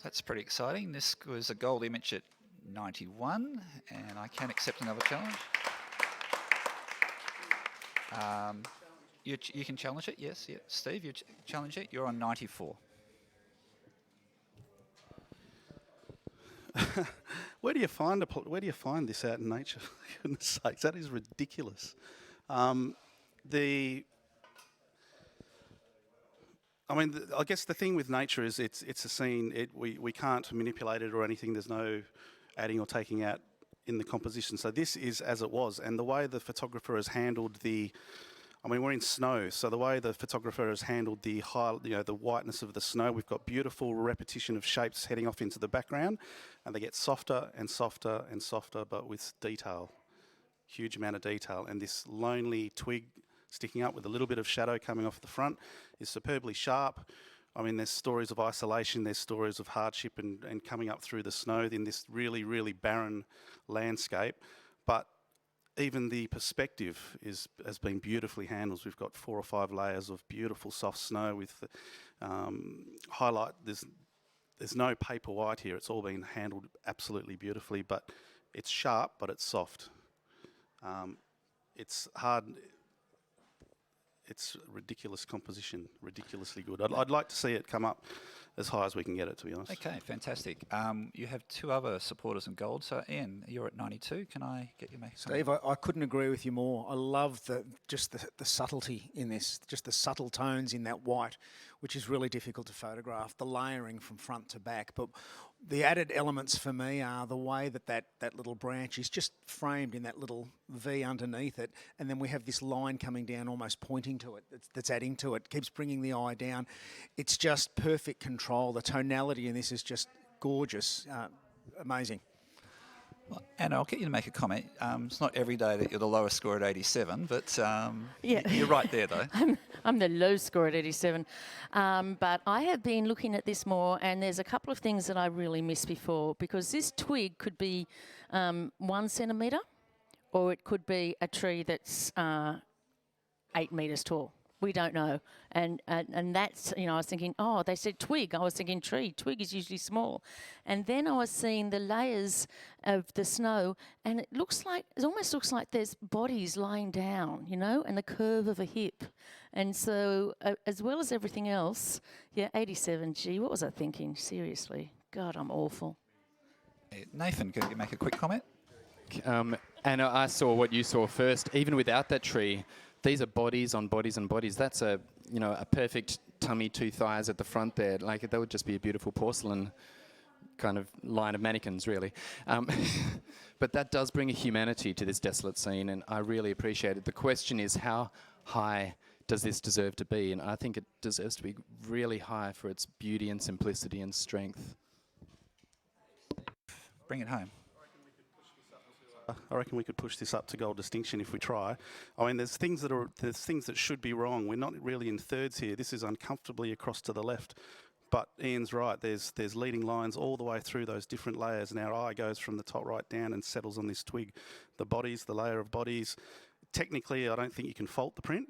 A: That's pretty exciting. This was a gold image at 91, and I can accept another challenge. You can challenge it, yes. Yeah. Steve, you challenge it. You're on 94.
I: Where do you find this out in nature? For goodness sakes, that is ridiculous. I guess the thing with nature is it's a scene. We can't manipulate it or anything. There's no adding or taking out in the composition. So this is as it was, and the way the photographer has handled we're in snow, so the way the photographer has handled the whiteness of the snow, we've got beautiful repetition of shapes heading off into the background, and they get softer and softer and softer, but with detail, huge amount of detail, and this lonely twig sticking up with a little bit of shadow coming off the front is superbly sharp. I mean, there's stories of isolation, there's stories of hardship and coming up through the snow in this really, really barren landscape. But even the perspective has been beautifully handled. We've got 4 or 5 layers of beautiful soft snow with highlight. There's no paper white here. It's all been handled absolutely beautifully, but it's sharp, but it's soft. It's hard. It's ridiculous composition, ridiculously good. I'd like to see it come up as high as we can get it, to be honest.
A: Okay, fantastic. You have 2 other supporters in gold. So, Ian, you're at 92. Can I get you to make
E: Steve, I couldn't agree with you more. I love the subtlety in this, just the subtle tones in that white which is really difficult to photograph, the layering from front to back. But the added elements for me are the way that little branch is just framed in that little V underneath it, and then we have this line coming down almost pointing to it, that's adding to it, keeps bringing the eye down. It's just perfect control. The tonality in this is just gorgeous, amazing.
A: Well, Anna, I'll get you to make a comment. It's not every day that you're the lowest score at 87, but
D: Yeah.
A: you're right there, though.
D: I'm the low score at 87. But I have been looking at this more, and there's a couple of things that I really missed before, because this twig could be 1 centimetre, or it could be a tree that's 8 metres tall. We don't know. And that's, I was thinking, oh, they said twig. I was thinking tree. Twig is usually small. And then I was seeing the layers of the snow, and it almost looks like there's bodies lying down, and the curve of a hip. And so, as well as everything else, 87, gee, what was I thinking? Seriously. God, I'm awful.
A: Nathan, can you make a quick comment?
C: And I saw what you saw first. Even without that tree, these are bodies on bodies and bodies. That's a perfect tummy, 2 thighs at the front there. Like, that would just be a beautiful porcelain kind of line of mannequins, really. But that does bring a humanity to this desolate scene, and I really appreciate it. The question is, how high does this deserve to be? And I think it deserves to be really high for its beauty and simplicity and strength.
A: Bring it home.
I: I reckon we could push this up to gold distinction if we try. I mean, there's things that should be wrong. We're not really in thirds here. This is uncomfortably across to the left. But Ian's right. There's leading lines all the way through those different layers, and our eye goes from the top right down and settles on this twig. The bodies, the layer of bodies. Technically, I don't think you can fault the print.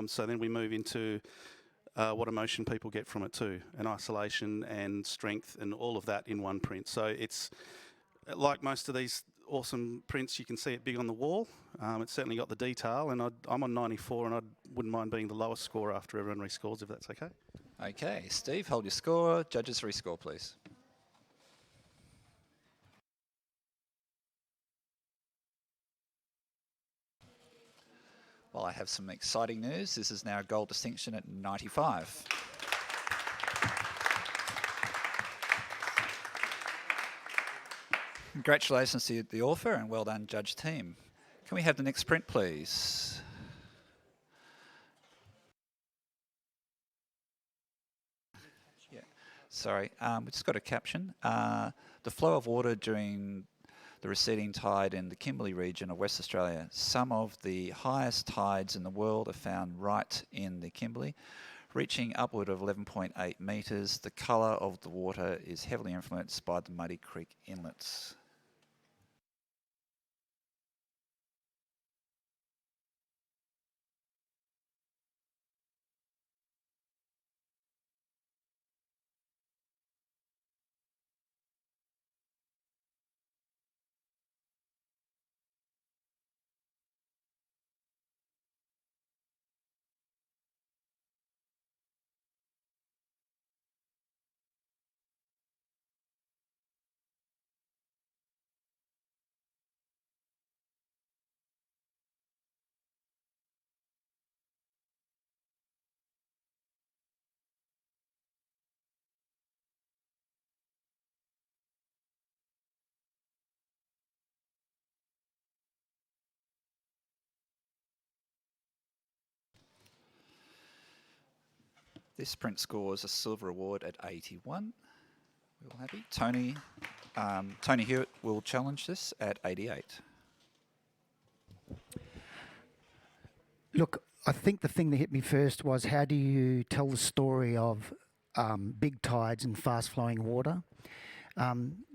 I: So then we move into what emotion people get from it too, and isolation and strength and all of that in one print. So it's like most of these awesome prints, you can see it big on the wall. It's certainly got the detail, and I'm on 94, and I wouldn't mind being the lowest score after everyone rescores, if that's okay.
A: Okay, Steve, hold your score. Judges, rescore, please. Well, I have some exciting news. This is now gold distinction at 95. Congratulations to the author, and well done, judge team. Can we have the next print, please? Yeah, sorry, we just got a caption. The flow of water during the receding tide in the Kimberley region of West Australia. Some of the highest tides in the world are found right in the Kimberley, reaching upward of 11.8 metres. The colour of the water is heavily influenced by the Muddy Creek inlets. This print scores a silver award at 81. We're all happy. Tony Hewitt will challenge this at 88.
H: Look, I think the thing that hit me first was, how do you tell the story of big tides and fast-flowing water?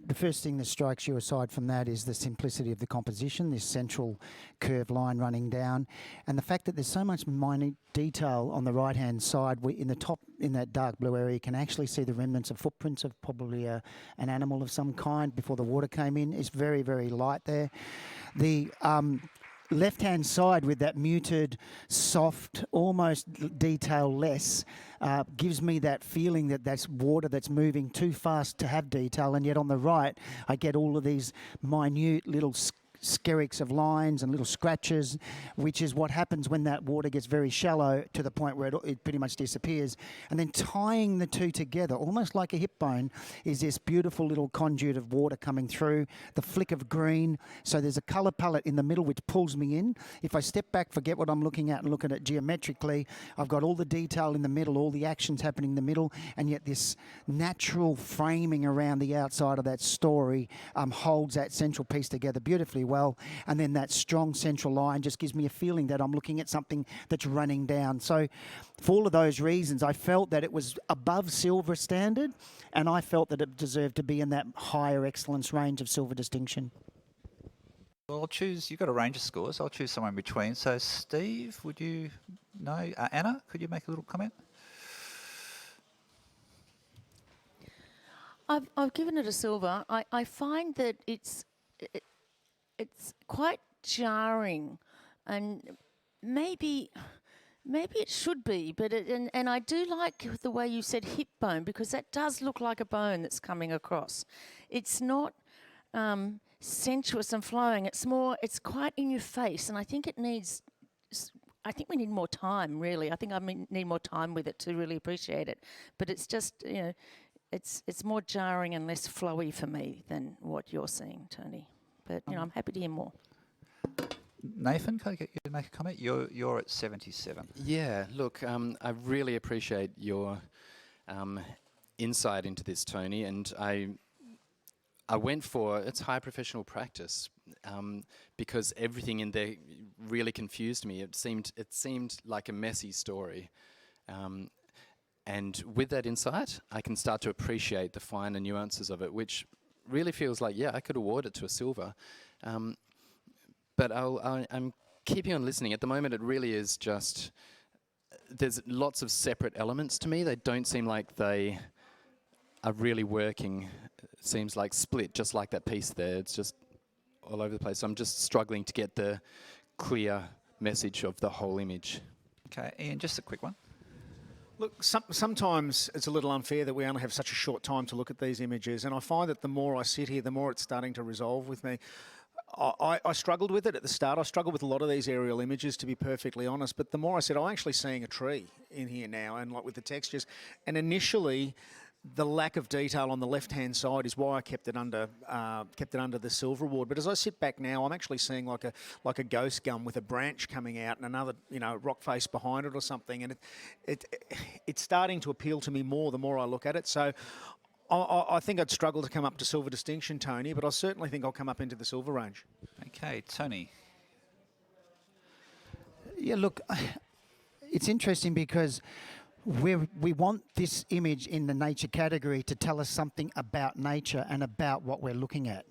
H: The first thing that strikes you aside from that is the simplicity of the composition, this central curved line running down, and the fact that there's so much minute detail on the right-hand side. In the top, in that dark blue area, you can actually see the remnants of footprints of probably an animal of some kind before the water came in. It's very, very light there. The left-hand side with that muted, soft, almost detail-less, gives me that feeling that that's water that's moving too fast to have detail, and yet on the right I get all of these minute little skerricks of lines and little scratches, which is what happens when that water gets very shallow to the point where it pretty much disappears. And then tying the two together, almost like a hip bone, is this beautiful little conduit of water coming through, the flick of green. So there's a colour palette in the middle which pulls me in. If I step back, forget what I'm looking at and look at it geometrically, I've got all the detail in the middle, all the actions happening in the middle, and yet this natural framing around the outside of that story holds that central piece together beautifully well. And then that strong central line just gives me a feeling that I'm looking at something that's running down. So for all of those reasons, I felt that it was above silver standard, and I felt that it deserved to be in that higher excellence range of silver distinction.
A: Well, I'll choose, you've got a range of scores, I'll choose somewhere in between. So Steve, would you know, Anna, could you make a little comment?
D: I've given it a silver. I find that it's quite jarring, and maybe it should be, but and I do like the way you said hip bone, because that does look like a bone that's coming across. It's not sensuous and flowing. It's quite in your face, and I think it needs. I think we need more time, really. I think need more time with it to really appreciate it. But it's just, it's more jarring and less flowy for me than what you're seeing, Tony. But I'm happy to hear more.
A: Nathan, can I get you to make a comment? You're at 77.
C: Yeah, look, I really appreciate your insight into this, Tony, and I went for it's high professional practice because everything in there really confused me. It seemed like a messy story, and with that insight, I can start to appreciate the finer nuances of it, which really feels like I could award it to a silver. But I'm keeping on listening. At the moment, it really is just there's lots of separate elements to me. They don't seem like they are really working. It seems like split, just like that piece there. It's just all over the place. So I'm just struggling to get the clear message of the whole image.
A: Okay, Ian, just a quick one.
E: Look, sometimes it's a little unfair that we only have such a short time to look at these images, and I find that the more I sit here, the more it's starting to resolve with me. I struggled with it at the start. I struggled with a lot of these aerial images, to be perfectly honest, but the more I said, I'm actually seeing a tree in here now, and like with the textures. And initially, the lack of detail on the left-hand side is why I kept it under the silver award. But as I sit back now, I'm actually seeing like a ghost gum with a branch coming out and another rock face behind it or something, and it's starting to appeal to me more the more I look at it. So I think I'd struggle to come up to silver distinction, Tony, but I certainly think I'll come up into the silver range.
A: Okay, Tony.
H: Yeah, look, it's interesting because we want this image in the nature category to tell us something about nature and about what we're looking at.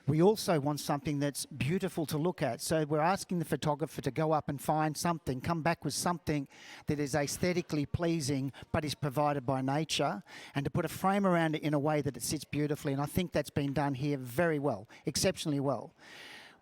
H: We also want something that's beautiful to look at. So we're asking the photographer to go up and find something, come back with something that is aesthetically pleasing but is provided by nature, and to put a frame around it in a way that it sits beautifully. And I think that's been done here very well, exceptionally well.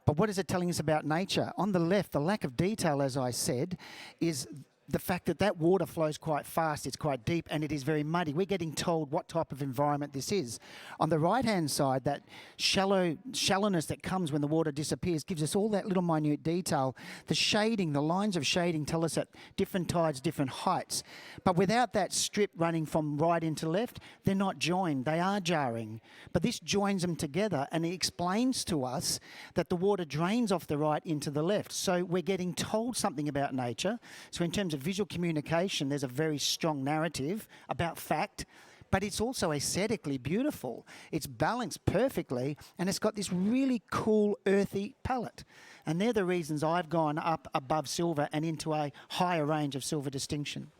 H: But what is it telling us about nature? On the left, the lack of detail, as I said, is the fact that water flows quite fast, it's quite deep, and it is very muddy. We're getting told what type of environment this is. On the right-hand side, that shallowness that comes when the water disappears gives us all that little minute detail. The shading, the lines of shading tell us at different tides, different heights. But without that strip running from right into left, they're not joined, they are jarring. But this joins them together, and it explains to us that the water drains off the right into the left. So we're getting told something about nature. So in terms of visual communication, there's a very strong narrative about fact, but it's also aesthetically beautiful. It's balanced perfectly, and it's got this really cool, earthy palette. And they're the reasons I've gone up above silver and into a higher range of silver distinction.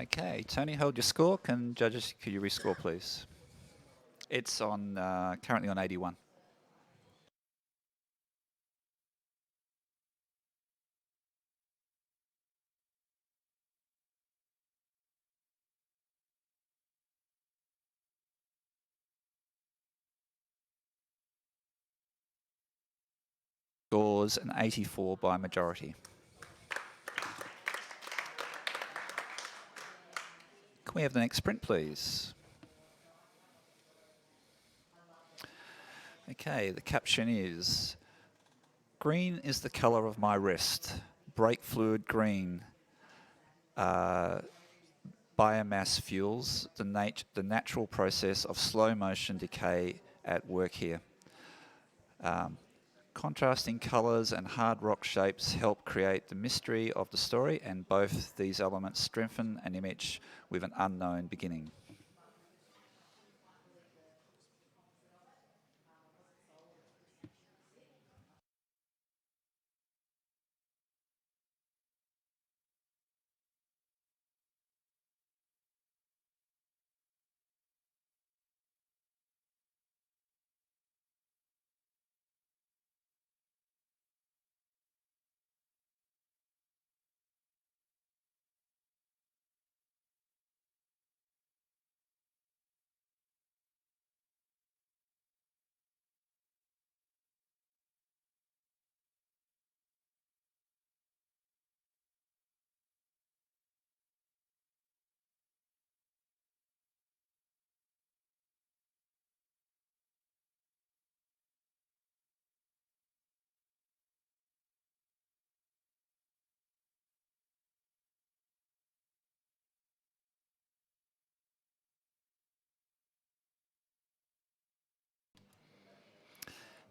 A: Okay, Tony, hold your score. Can judges, could you rescore, please? It's on currently on 81. Scores an 84 by majority. Can we have the next sprint, please? Okay, the caption is, Green is the colour of my wrist. Brake fluid green. Biomass fuels, the natural process of slow motion decay at work here. Contrasting colours and hard rock shapes help create the mystery of the story, and both these elements strengthen an image with an unknown beginning.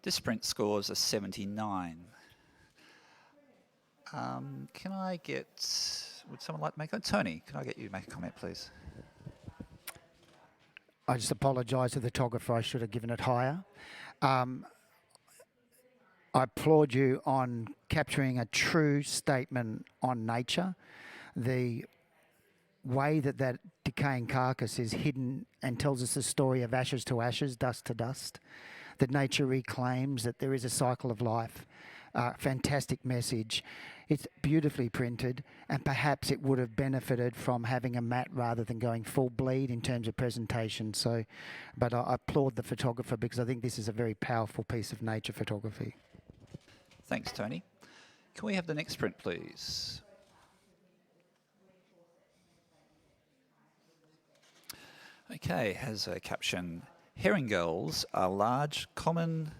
A: This print scores a 79. Can I get, would someone like to make a, Tony, can I get you to make a comment, please?
H: I just apologise to the photographer. I should have given it higher. I applaud you on capturing a true statement on nature. The way that that decaying carcass is hidden and tells us the story of ashes to ashes, dust to dust, that nature reclaims, that there is a cycle of life. Fantastic message. It's beautifully printed, and perhaps it would have benefited from having a matte rather than going full bleed in terms of presentation. So, but I applaud the photographer because I think this is a very powerful piece of nature photography.
A: Thanks, Tony. Can we have the next print, please? Okay, has a caption. Herring gulls are large, common,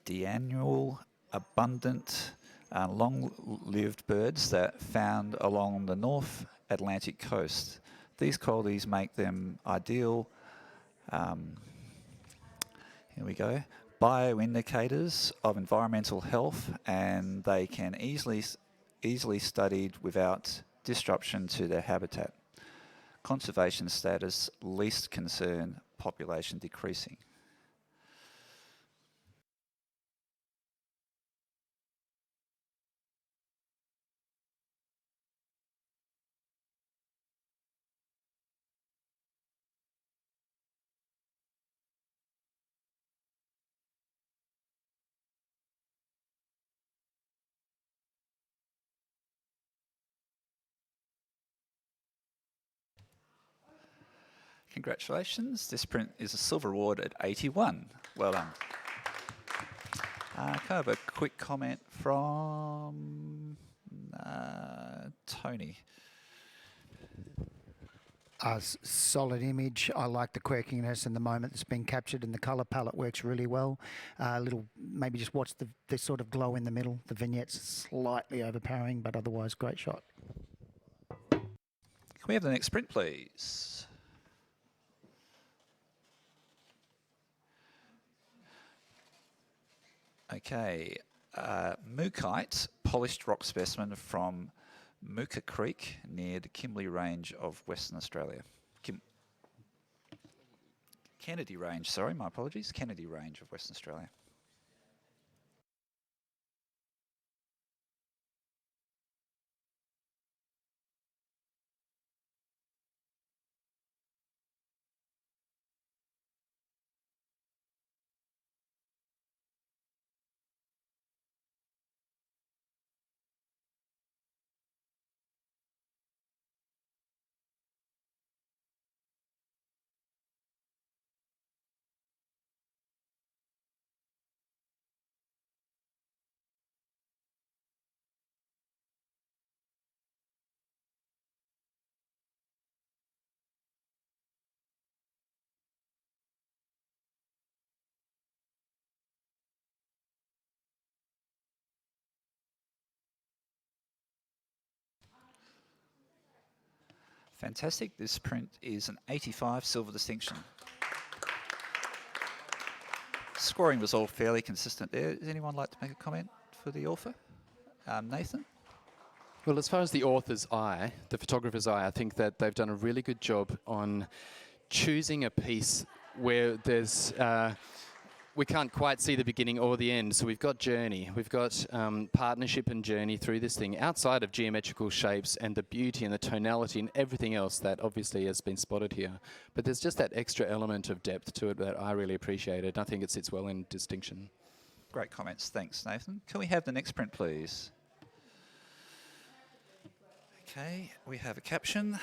A: deannual, abundant, long-lived birds that found along the North Atlantic coast. These qualities make them ideal, here we go, bioindicators of environmental health, and they can easily studied without disruption to their habitat. Conservation status, least concern, population decreasing. Congratulations, this print is a silver award at 81. Well done. Can I have a quick comment from Tony?
H: Solid image. I like the quirkiness and the moment that's been captured, and the colour palette works really well. Maybe just watch the sort of glow in the middle. The vignette's slightly overpowering, but otherwise great shot.
A: Can we have the next print, please? Okay, Mookite, polished rock specimen from Mooka Creek near the Kimberley Range of Western Australia. Kennedy Range, sorry, my apologies. Kennedy Range of Western Australia. Fantastic. This print is an 85 silver distinction. Scoring was all fairly consistent there. Does anyone like to make a comment for the author? Nathan?
C: Well, as far as the author's eye, the photographer's eye, I think that they've done a really good job on choosing a piece where there's we can't quite see the beginning or the end. So we've got journey, we've got partnership and journey through this thing outside of geometrical shapes and the beauty and the tonality and everything else that obviously has been spotted here. But there's just that extra element of depth to it that I really appreciated. I think it sits well in distinction.
A: Great comments. Thanks, Nathan. Can we have the next print, please? Okay, we have a caption.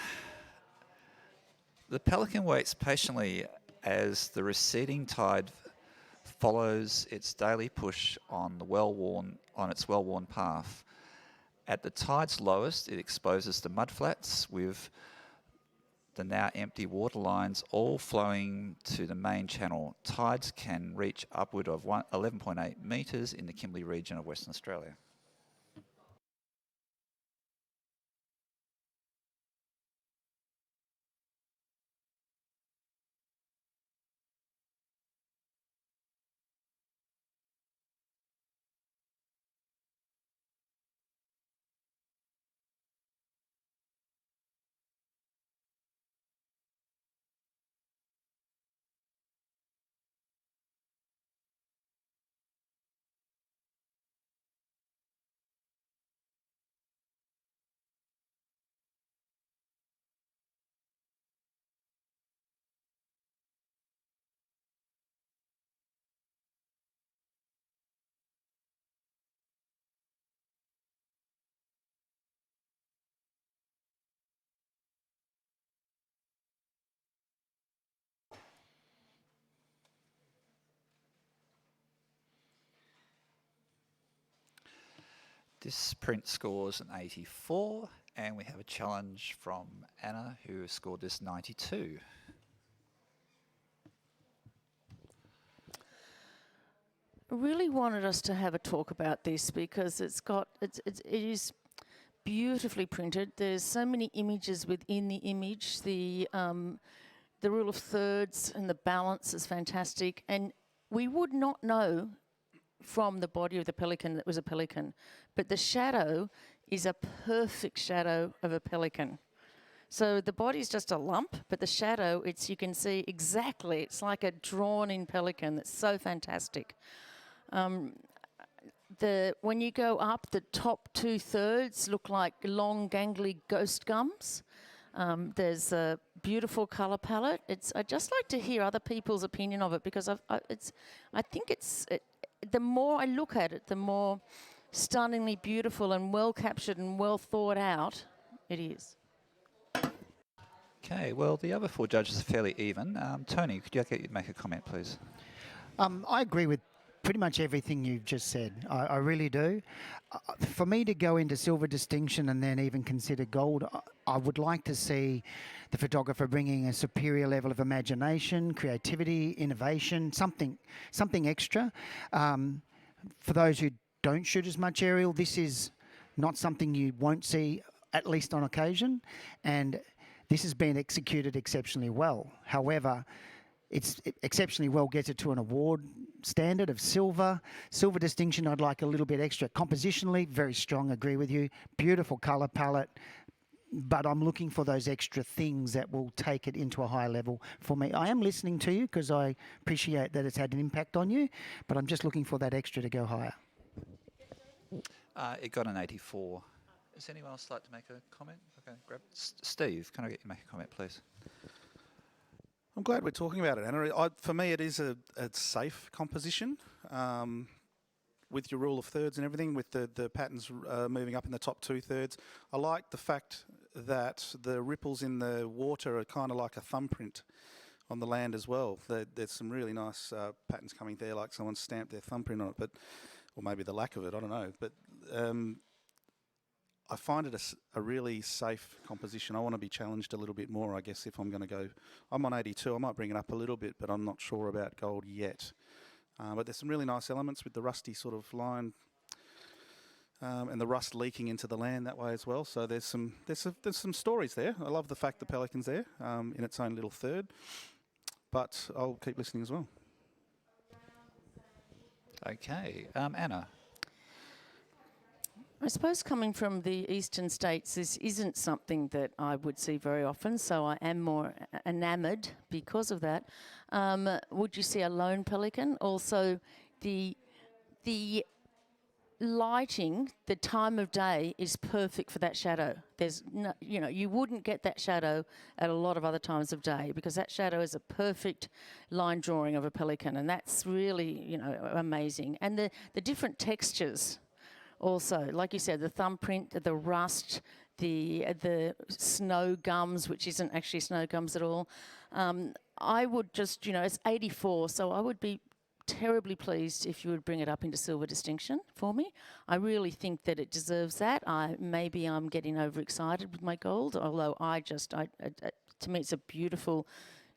A: The pelican waits patiently as the receding tide follows its daily push on its well-worn path. At the tide's lowest, it exposes the mudflats with the now empty water lines all flowing to the main channel. Tides can reach upward of 11.8 metres in the Kimberley region of Western Australia. This print scores an 84, and we have a challenge from Anna, who scored this 92.
D: I really wanted us to have a talk about this because it is beautifully printed. There's so many images within the image. The rule of thirds and the balance is fantastic, and we would not know from the body of the pelican that it was a pelican, but the shadow is a perfect shadow of a pelican. So the body's just a lump, but the shadow, you can see exactly, it's like a drawn-in pelican. That's so fantastic. When you go up, the top 2/3 look like long, gangly ghost gums. There's a beautiful colour palette. I'd just like to hear other people's opinion of it because the more I look at it, the more stunningly beautiful and well captured and well thought out it is.
A: Okay, well, the other four judges are fairly even. Tony, could you get you to make a comment, please?
H: I agree with pretty much everything you've just said. I really do. For me to go into silver distinction and then even consider gold, I would like to see the photographer bringing a superior level of imagination, creativity, innovation, something extra. For those who don't shoot as much aerial, this is not something you won't see, at least on occasion, and this has been executed exceptionally well. However, it's exceptionally well gets it to an award standard of silver. Silver distinction, I'd like a little bit extra. Compositionally, very strong, agree with you. Beautiful colour palette. But I'm looking for those extra things that will take it into a higher level for me. I am listening to you because I appreciate that it's had an impact on you, but I'm just looking for that extra to go higher.
A: It got an 84. Does anyone else like to make a comment? Okay, grab Steve. Can I get you to make a comment, please?
I: I'm glad we're talking about it, Anna. For me, it is a safe composition with your rule of thirds and everything, with the patterns moving up in the top 2/3. I like the fact that the ripples in the water are kind of like a thumbprint on the land as well. There's some really nice patterns coming there, like someone stamped their thumbprint on it, or maybe the lack of it, I don't know. But I find it a really safe composition. I want to be challenged a little bit more, I guess, if I'm going to go. I'm on 82. I might bring it up a little bit, but I'm not sure about gold yet. But there's some really nice elements with the rusty sort of line and the rust leaking into the land that way as well. So there's some stories there. I love the fact the pelican's there in its own little third, but I'll keep listening as well.
A: Okay, Anna.
D: I suppose coming from the eastern states, this isn't something that I would see very often, so I am more enamoured because of that. Would you see a lone pelican? Also, the lighting, the time of day is perfect for that shadow. There's no, you wouldn't get that shadow at a lot of other times of day because that shadow is a perfect line drawing of a pelican, and that's really, amazing. And the different textures also, like you said, the thumbprint, the rust, the snow gums, which isn't actually snow gums at all. I would just, it's 84, so I would be terribly pleased if you would bring it up into silver distinction for me. I really think that it deserves that. Maybe I'm getting overexcited with my gold, although to me it's a beautiful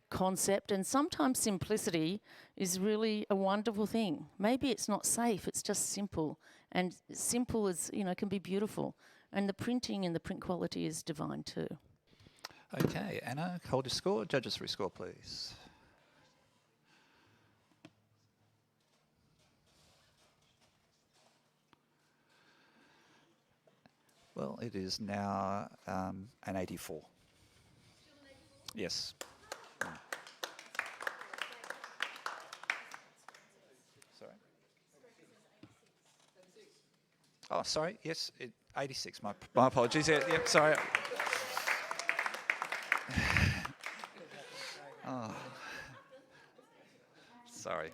D: concept, and sometimes simplicity is really a wonderful thing. Maybe it's not safe, it's just simple, and simple is, can be beautiful, and the printing and the print quality is divine too.
A: Okay, Anna, hold your score. Judges rescore, please. Well, it is now an 84. Yes. Sorry. Oh, sorry. Yes, 86. My apologies. Yep. Sorry. Oh. Sorry.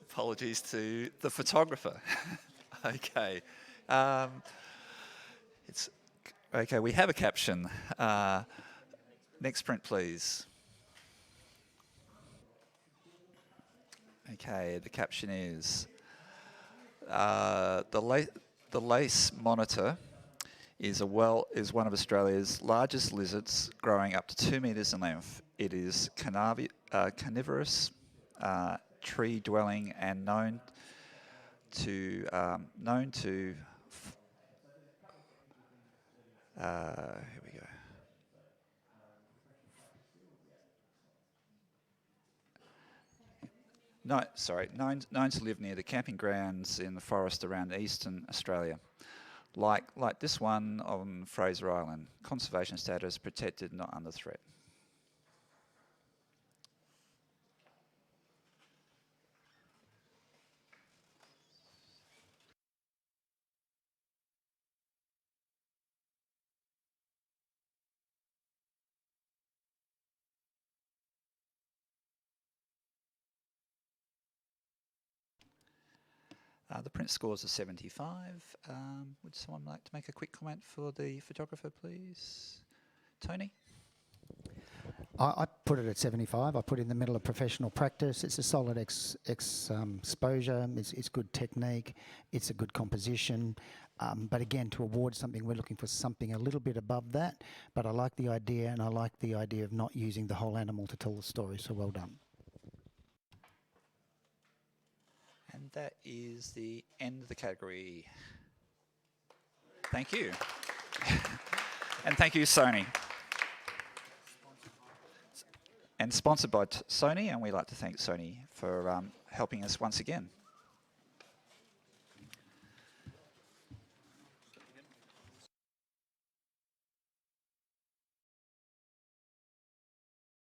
A: Apologies to the photographer. Okay. It's okay. We have a caption. Next print, please. Okay. The caption is the lace monitor is one of Australia's largest lizards, growing up to 2 meters in length. It is carnivorous, tree dwelling, and known to here we go. Known to live near the camping grounds in the forest around eastern Australia. Like this one on Fraser Island. Conservation status: protected, not under threat. The print scores are 75. Would someone like to make a quick comment for the photographer, please? Tony?
H: I put it at 75. I put it in the middle of professional practice. It's a solid exposure. It's good technique. It's a good composition. But again, to award something, we're looking for something a little bit above that. But I like the idea, and I like the idea of not using the whole animal to tell the story. So well done.
A: And that is the end of the category. Thank you. And thank you, Sony. And sponsored by Sony, and we'd like to thank Sony for helping us once again.